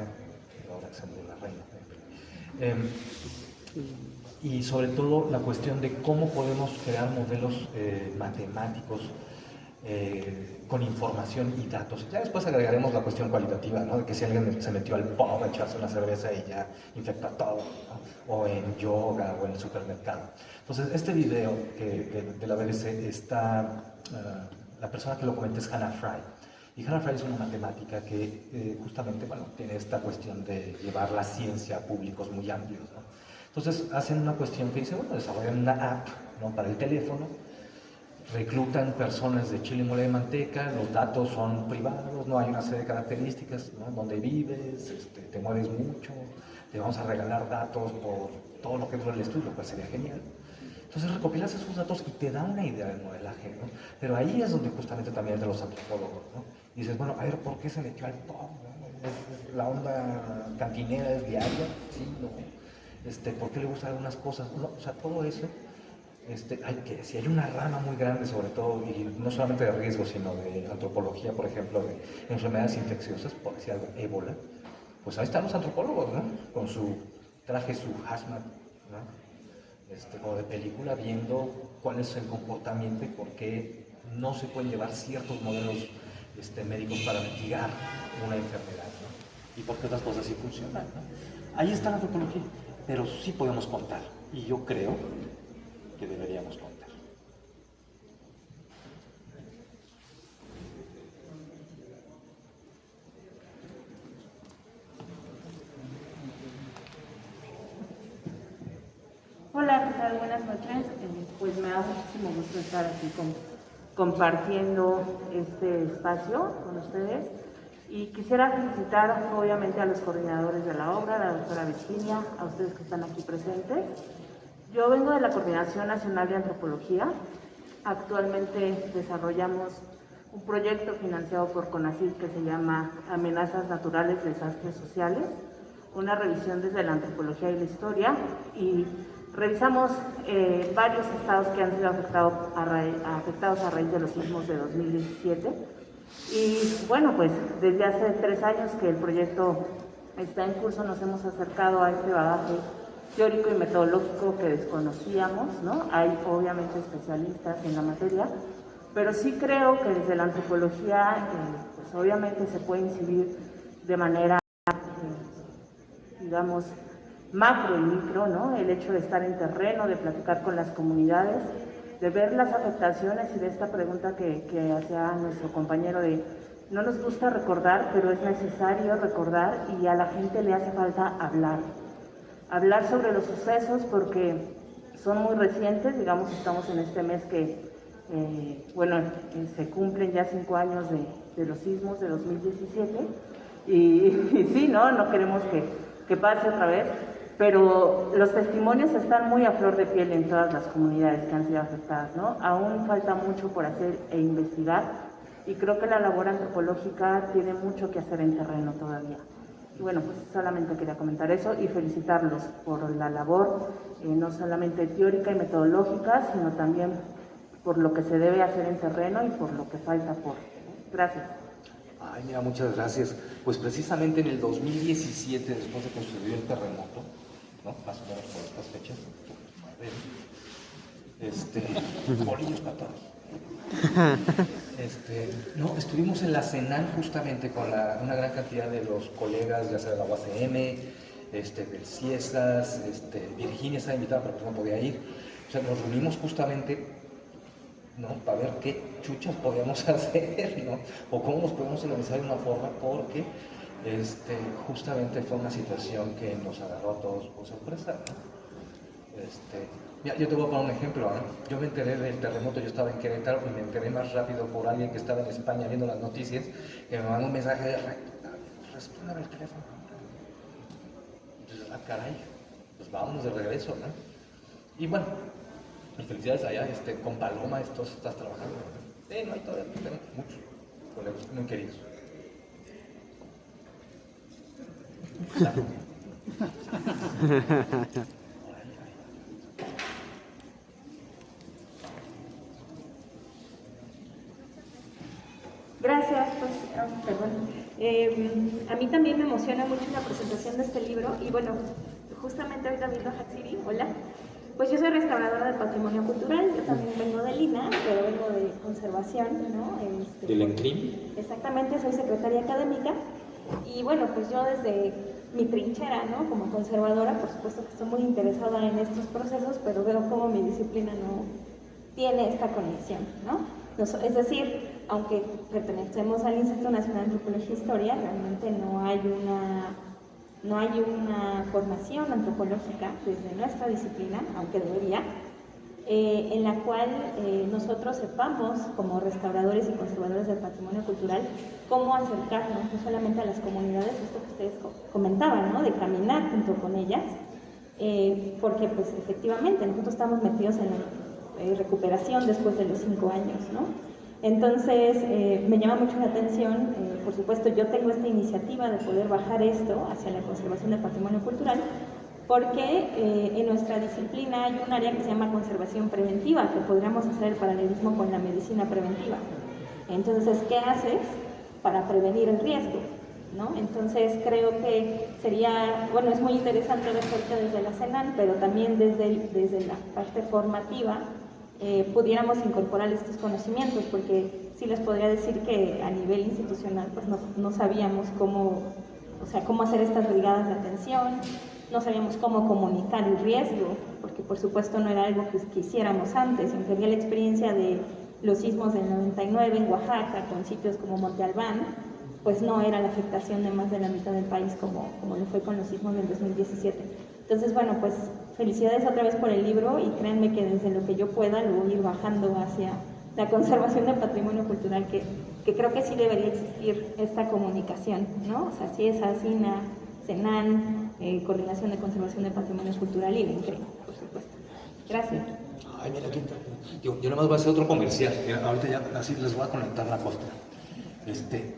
ahora que se murió la reina, y sobre todo la cuestión de cómo podemos crear modelos matemáticos con información y datos. Ya después agregaremos la cuestión cualitativa, ¿no?, de que si alguien se metió al pub a echarse una cerveza y ya infecta todo, ¿no?, o en yoga o en el supermercado. Entonces, este video de la BBC está, la persona que lo comenta es Hannah Fry. Y Hannah Fry es una matemática que justamente, bueno, tiene esta cuestión de llevar la ciencia a públicos muy amplios, ¿no? Entonces hacen una cuestión que dice, bueno, desarrollan una app, ¿no?, para el teléfono, reclutan personas de chile, mole de manteca, los datos son privados, no hay una serie de características, ¿no?, donde vives, te mueves mucho, te vamos a regalar datos por todo lo que dura el estudio, pues sería genial. Entonces recopilas esos datos y te da una idea del modelaje, ¿no? Pero ahí es donde justamente también de los antropólogos, ¿no? Y dices, bueno, a ver, ¿por qué se metió al pub, ¿no? La onda cantinera es diaria, sí, ¿no? ¿Por qué le gustan algunas cosas? No, o sea, todo eso, si hay una rama muy grande sobre todo, y no solamente de riesgo, sino de antropología, por ejemplo, de enfermedades infecciosas, por decir algo, ébola, pues ahí están los antropólogos, ¿no?, con su traje, su hazmat, ¿no?, como de película, viendo cuál es el comportamiento y por qué no se pueden llevar ciertos modelos médicos para mitigar una enfermedad, ¿no?, y por qué otras cosas sí funcionan, ¿no? Ahí está la antropología, pero sí podemos contar, y yo creo que deberíamos contar. Hola, ¿qué tal? Buenas noches. Pues me da muchísimo gusto estar aquí compartiendo este espacio con ustedes. Y quisiera felicitar obviamente a los coordinadores de la obra, a la doctora Virginia, a ustedes que están aquí presentes. Yo vengo de la Coordinación Nacional de Antropología. Actualmente desarrollamos un proyecto financiado por CONACYT que se llama Amenazas Naturales, Desastres Sociales, una revisión desde la antropología y la historia, y revisamos varios estados que han sido afectados a raíz de los sismos de 2017. Y bueno, pues desde hace 3 años que el proyecto está en curso, nos hemos acercado a este bagaje teórico y metodológico que desconocíamos, ¿no? Hay obviamente especialistas en la materia, pero sí creo que desde la antropología, pues obviamente se puede incidir de manera, digamos, macro y micro, ¿no? El hecho de estar en terreno, de platicar con las comunidades, de ver las afectaciones y de esta pregunta que hacía nuestro compañero de no nos gusta recordar, pero es necesario recordar y a la gente le hace falta hablar sobre los sucesos porque son muy recientes, digamos, estamos en este mes que, se cumplen ya 5 años de los sismos de 2017 y sí, no queremos que pase otra vez, pero los testimonios están muy a flor de piel en todas las comunidades que han sido afectadas, ¿no? Aún falta mucho por hacer e investigar y creo que la labor antropológica tiene mucho que hacer en terreno todavía. Y bueno, pues solamente quería comentar eso y felicitarlos por la labor, no solamente teórica y metodológica, sino también por lo que se debe hacer en terreno y por lo que falta por. Gracias. Ay, mira, muchas gracias. Pues precisamente en el 2017, después de que sucedió el terremoto, ¿no? Más o menos por estas fechas, bolillos para todos. No, estuvimos en la CENAN justamente con una gran cantidad de los colegas, ya sea de la UACM, del CIESAS, Virginia estaba invitada pero pues no podía ir. O sea, nos reunimos justamente, ¿no? Para ver qué chuchas podíamos hacer, ¿no? O cómo nos podíamos organizar de una forma, porque justamente fue una situación que nos agarró a todos por sorpresa, ¿no? Mira, yo te voy a poner un ejemplo, ¿eh? Yo me enteré del terremoto, yo estaba en Querétaro y me enteré más rápido por alguien que estaba en España viendo las noticias, que me mandó un mensaje de responde el teléfono. Entonces, caray, pues vámonos de regreso, ¿no? Y bueno, y felicidades allá, con Paloma, estás trabajando, ¿no? No hay todavía, tenemos muchos colegas muy queridos. Claro. Gracias, pues, perdón. A mí también me emociona mucho la presentación de este libro y bueno, justamente ahorita viendo a Hatsiri, hola, pues yo soy restauradora de patrimonio cultural, yo también vengo de Lina, pero vengo de conservación, ¿no? ¿Del ENCRIM? Exactamente, soy secretaria académica y bueno, pues yo desde mi trinchera, ¿no? Como conservadora, por supuesto que estoy muy interesada en estos procesos, pero veo cómo mi disciplina no tiene esta conexión, ¿no? Es decir, aunque pertenecemos al Instituto Nacional de Antropología e Historia, realmente no hay una formación antropológica desde nuestra disciplina, aunque debería, en la cual nosotros sepamos, como restauradores y conservadores del patrimonio cultural, cómo acercarnos no solamente a las comunidades, esto que ustedes comentaban, ¿no? De caminar junto con ellas, porque pues efectivamente nosotros estamos metidos en la recuperación después de los 5 años, ¿no? Entonces, me llama mucho la atención, por supuesto, yo tengo esta iniciativa de poder bajar esto hacia la conservación del patrimonio cultural, porque en nuestra disciplina hay un área que se llama conservación preventiva, que podríamos hacer el paralelismo con la medicina preventiva. Entonces, ¿qué haces para prevenir el riesgo? ¿No? Entonces, creo que sería, bueno, es muy interesante ver que desde la CENAN, pero también desde la parte formativa, pudiéramos incorporar estos conocimientos, porque sí les podría decir que a nivel institucional pues no sabíamos cómo hacer estas brigadas de atención, no sabíamos cómo comunicar el riesgo, porque por supuesto no era algo que hiciéramos antes, aunque había la experiencia de los sismos del 99 en Oaxaca, con sitios como Monte Albán, pues no era la afectación de más de la mitad del país como lo fue con los sismos del 2017. Entonces, bueno, pues felicidades otra vez por el libro y créanme que desde lo que yo pueda lo voy a ir bajando hacia la conservación del patrimonio cultural, que creo que sí debería existir esta comunicación, ¿no? O sea, sí es ASINA, CENAN, Coordinación de Conservación del Patrimonio Cultural y el ENCRIM, por supuesto. Gracias. Ay, mira, yo nada más voy a hacer otro comercial. Ahorita ya así les voy a conectar la costa.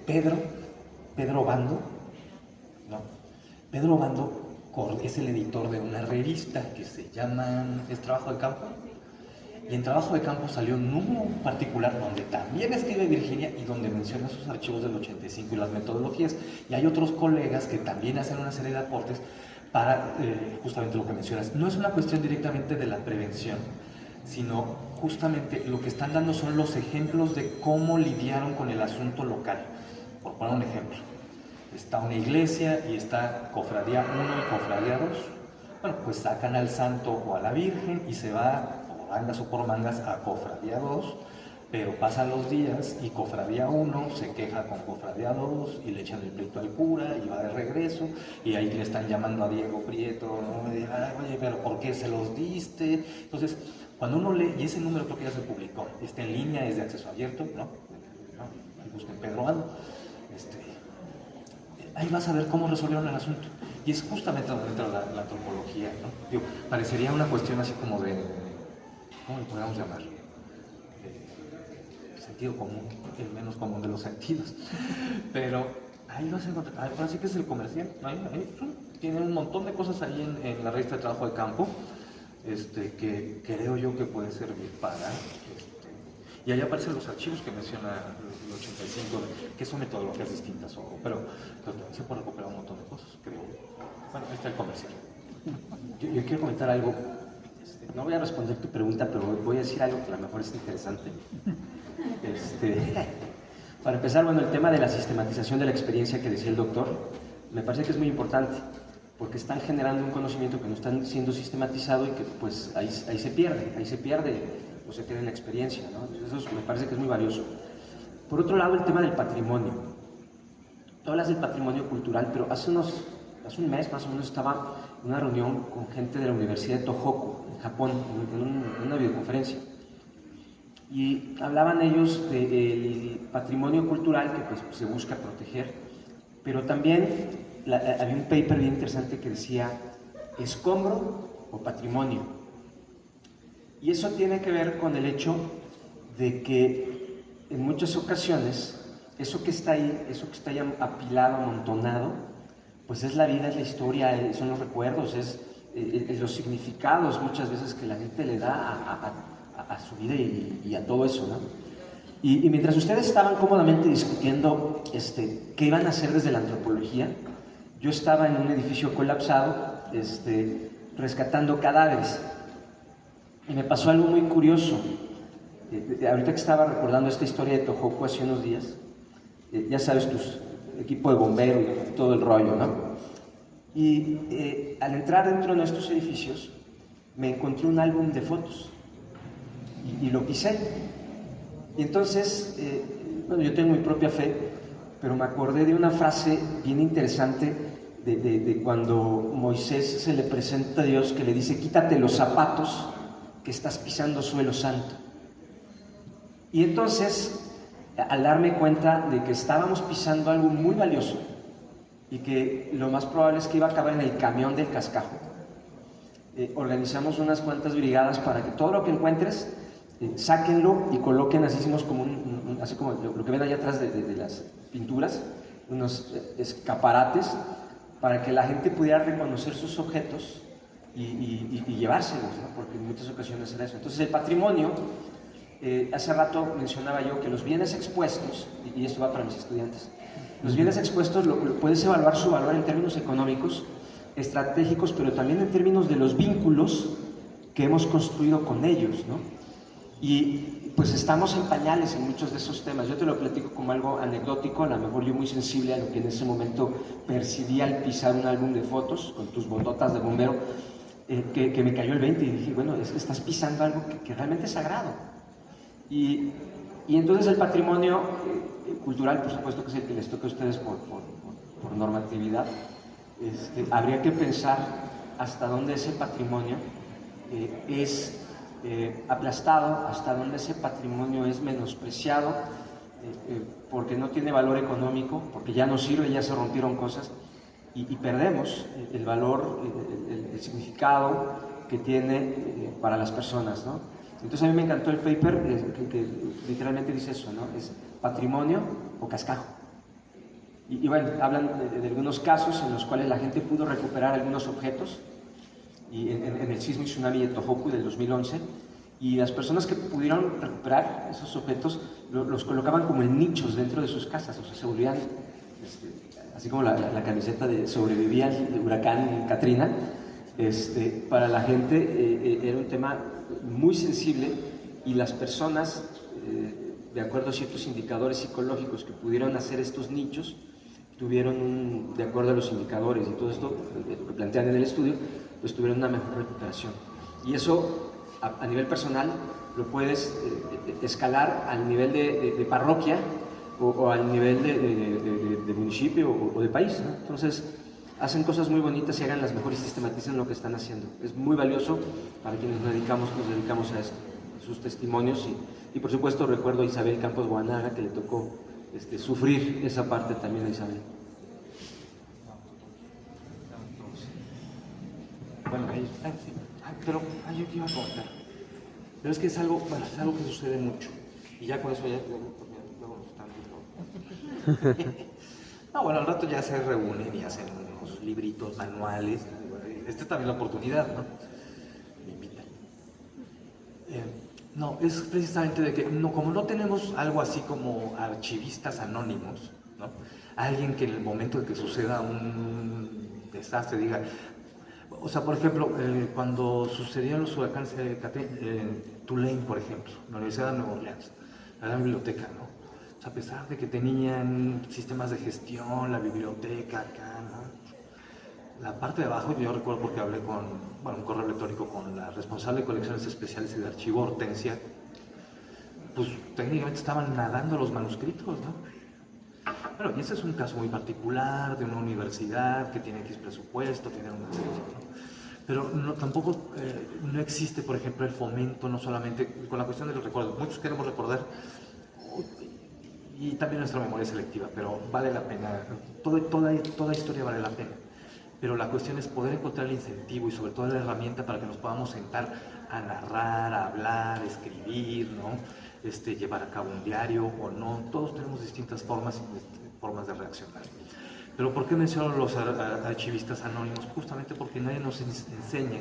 Pedro Bando, ¿no? Pedro Bando es el editor de una revista que se llama Trabajo de Campo, y en Trabajo de Campo salió un número particular donde también escribe Virginia y donde menciona sus archivos del 85 y las metodologías, y hay otros colegas que también hacen una serie de aportes, para justamente lo que mencionas. No es una cuestión directamente de la prevención, sino justamente lo que están dando son los ejemplos de cómo lidiaron con el asunto local. Por poner un ejemplo, está una iglesia y está cofradía 1 y cofradía 2. Bueno, pues sacan al santo o a la virgen y se va por mangas o por mangas a cofradía 2, pero pasan los días y cofradía 1 se queja con cofradía 2 y le echan el pleito al cura y va de regreso y ahí le están llamando a Diego Prieto, ¿no? Y, oye, pero ¿por qué se los diste? Entonces, cuando uno lee, y ese número creo que ya se publicó, está en línea, es de acceso abierto, ¿no? Ahí busquen Pedro Ano. Ahí vas a ver cómo resolvieron el asunto. Y es justamente donde entra la antropología, ¿no? Digo, parecería una cuestión así como de, ¿cómo le podríamos llamar? Sentido común, el menos común de los sentidos. Pero ahí vas a encontrar, ahora sí que es el comercial, ahí tiene un montón de cosas ahí en la revista de trabajo de campo, que creo yo que puede servir para... y ahí aparecen los archivos que menciona el 85, que son metodologías distintas, ojo, pero se puede recuperar un montón de cosas, creo. Bueno, ahí está el comercial. Yo quiero comentar algo. No voy a responder tu pregunta, pero voy a decir algo que a lo mejor es interesante. Para empezar, bueno, el tema de la sistematización de la experiencia que decía el doctor, me parece que es muy importante, porque están generando un conocimiento que no está siendo sistematizado y que pues ahí se pierde o se queda en la experiencia, ¿no? Entonces eso me parece que es muy valioso. Por otro lado, el tema del patrimonio. Tú hablas del patrimonio cultural, pero hace un mes más o menos estaba en una reunión con gente de la Universidad de Tohoku, en Japón, en una videoconferencia. Y hablaban ellos del patrimonio cultural que pues, se busca proteger, pero también había un paper bien interesante que decía escombro o patrimonio. Y eso tiene que ver con el hecho de que en muchas ocasiones eso que está ahí apilado, amontonado, pues es la vida, es la historia, son los recuerdos, es los significados muchas veces que la gente le da a su vida y a todo eso, ¿no? Y mientras ustedes estaban cómodamente discutiendo qué iban a hacer desde la antropología, yo estaba en un edificio colapsado rescatando cadáveres. Y me pasó algo muy curioso. Ahorita que estaba recordando esta historia de Tohoku hace unos días, ya sabes, tu equipo de bomberos y todo el rollo, ¿no? Y al entrar dentro de nuestros edificios, me encontré un álbum de fotos y lo pisé. Y entonces, bueno, yo tengo mi propia fe, pero me acordé de una frase bien interesante de cuando Moisés se le presenta a Dios, que le dice: quítate los zapatos que estás pisando suelo santo. Y entonces, al darme cuenta de que estábamos pisando algo muy valioso y que lo más probable es que iba a acabar en el camión del cascajo, organizamos unas cuantas brigadas para que todo lo que encuentres, sáquenlo y coloquen, así hicimos como así como lo que ven allá atrás de las pinturas, unos escaparates para que la gente pudiera reconocer sus objetos y llevárselos, ¿no? Porque en muchas ocasiones era eso. Entonces el patrimonio, hace rato mencionaba yo que los bienes expuestos, y esto va para mis estudiantes, los bienes expuestos puedes evaluar su valor en términos económicos, estratégicos, pero también en términos de los vínculos que hemos construido con ellos, ¿no? Y pues estamos en pañales en muchos de esos temas. Yo te lo platico como algo anecdótico, a lo mejor yo muy sensible a lo que en ese momento percibí al pisar un álbum de fotos con tus bototas de bombero, que me cayó el 20 y dije, bueno, es que estás pisando algo que realmente es sagrado. Y entonces el patrimonio cultural, por supuesto que es el que les toca a ustedes por normatividad, habría que pensar hasta dónde ese patrimonio es aplastado, hasta dónde ese patrimonio es menospreciado, porque no tiene valor económico, porque ya no sirve, ya se rompieron cosas, y perdemos el valor, el significado que tiene para las personas, ¿no? Entonces a mí me encantó el paper que literalmente dice eso, ¿no? Es patrimonio o cascajo. Y bueno, hablan de algunos casos en los cuales la gente pudo recuperar algunos objetos y en el sismo y tsunami de Tohoku del 2011, y las personas que pudieron recuperar esos objetos los colocaban como en nichos dentro de sus casas, o sea, se volvían así como la camiseta de sobrevivía al huracán Katrina, para la gente era un tema muy sensible y las personas, de acuerdo a ciertos indicadores psicológicos que pudieron hacer estos nichos, tuvieron, de acuerdo a los indicadores y todo esto que plantean en el estudio, pues tuvieron una mejor recuperación. Y eso a nivel personal lo puedes escalar al nivel de parroquia o al nivel de municipio o de país, ¿no? Entonces, hacen cosas muy bonitas y hagan las mejores y sistematicen lo que están haciendo. Es muy valioso para quienes nos dedicamos a esto, sus testimonios y por supuesto recuerdo a Isabel Campos Guanaga, que le tocó sufrir esa parte también a Isabel. Bueno, pero yo te iba a contar. Pero es que es algo que sucede mucho. Y ya con eso luego nos están viendo. No, bueno, al rato ya se reúnen y hacen unos libritos, manuales. Esta es también la oportunidad, ¿no? Me invitan. No, es precisamente de que como no tenemos algo así como archivistas anónimos, ¿no? Alguien que en el momento de que suceda un desastre diga, o sea, por ejemplo, cuando sucedían los huracanes Tulane, por ejemplo, en la Universidad de Nueva Orleans, la gran biblioteca, ¿no? O sea, a pesar de que tenían sistemas de gestión, la biblioteca acá, ¿no? La parte de abajo, yo recuerdo porque hablé con, un correo electrónico con la responsable de colecciones especiales y de archivo, Hortensia, pues técnicamente estaban nadando los manuscritos, ¿no? Bueno, y ese es un caso muy particular de una universidad que tiene X presupuesto, tiene una... Pero tampoco no existe, por ejemplo, el fomento, no solamente con la cuestión de los recuerdos. Muchos queremos recordar, y también nuestra memoria es selectiva, pero vale la pena, toda historia vale la pena. Pero la cuestión es poder encontrar el incentivo y sobre todo la herramienta para que nos podamos sentar a narrar, a hablar, a escribir, ¿no? Llevar a cabo un diario o no. Todos tenemos distintas formas de reaccionar. Pero ¿por qué menciono los archivistas anónimos? Justamente porque nadie nos enseña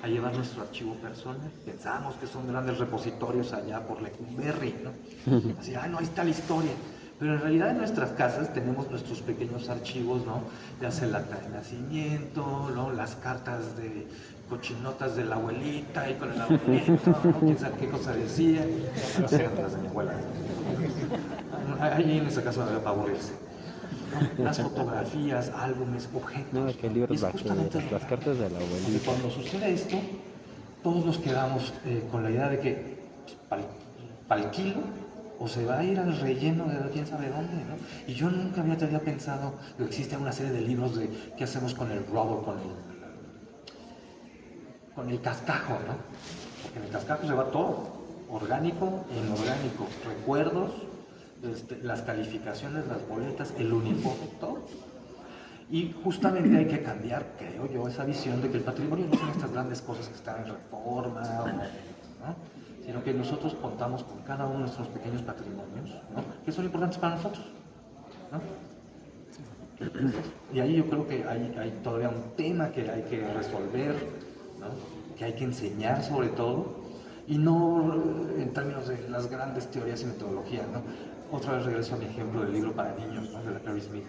a llevar nuestro archivo personal. Pensamos que son grandes repositorios allá por Lecumberri, ¿no? Así, no, ahí está la historia. Pero en realidad en nuestras casas tenemos nuestros pequeños archivos, ¿no? Ya sea el acta de nacimiento, ¿no? Las cartas de cochinotas de la abuelita y con el abuelito, ¿no? Quién sabe qué cosa decía. No sé, las de mi abuela. Ahí en esa casa no era para aburrirse. Las fotografías, álbumes, objetos. No, que libros las cartas de la abuelita. Cuando sucede esto, todos nos quedamos con la idea de que para el kilo o se va a ir al relleno de quién sabe dónde, ¿no? Y yo nunca había pensado que existe una serie de libros de qué hacemos con el rubber, con el cascajo, ¿no? Porque en el cascajo se va todo, orgánico e inorgánico, recuerdos, las calificaciones, las boletas, el uniforme, todo. Y justamente hay que cambiar, creo yo, esa visión de que el patrimonio no son estas grandes cosas que están en reforma, ¿no? Sino que nosotros contamos con cada uno de nuestros pequeños patrimonios, ¿no? Que son importantes para nosotros, ¿no? Y ahí yo creo que hay todavía un tema que hay que resolver, ¿no? Que hay que enseñar sobre todo, y no en términos de las grandes teorías y metodologías, ¿no? Otra vez regreso a mi ejemplo del libro para niños, ¿no? De la Perry Smith.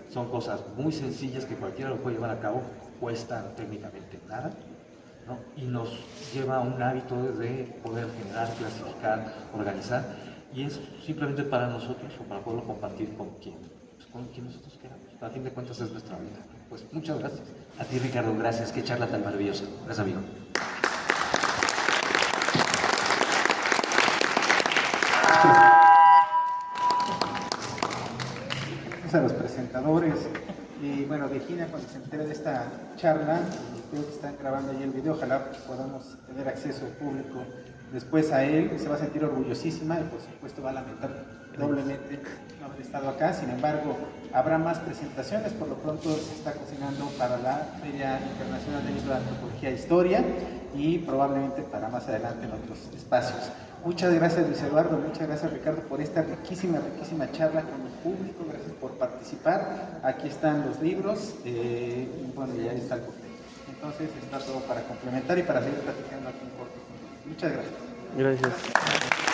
Son cosas muy sencillas que cualquiera lo puede llevar a cabo, cuestan técnicamente nada, ¿no? Y nos lleva a un hábito de poder generar, clasificar, organizar, y es simplemente para nosotros o para poderlo compartir con quien nosotros queramos. A fin de cuentas es nuestra vida. Pues muchas gracias. A ti, Ricardo, gracias. Qué charla tan maravillosa. Gracias, amigo. A los presentadores y bueno, Regina, cuando se entere de esta charla, creo que están grabando ahí el video, ojalá podamos tener acceso público después a él, se va a sentir orgullosísima y por supuesto va a lamentar doblemente no haber estado acá. Sin embargo, habrá más presentaciones, por lo pronto se está cocinando para la Feria Internacional del Libro de Antropología e Historia y probablemente para más adelante en otros espacios. Muchas gracias, Luis Eduardo, muchas gracias, Ricardo, por esta riquísima charla con el público. Gracias por participar. Aquí están los libros, y bueno, ya está el cóctel. Entonces está todo para complementar y para seguir platicando aquí en corto. Muchas gracias. Gracias.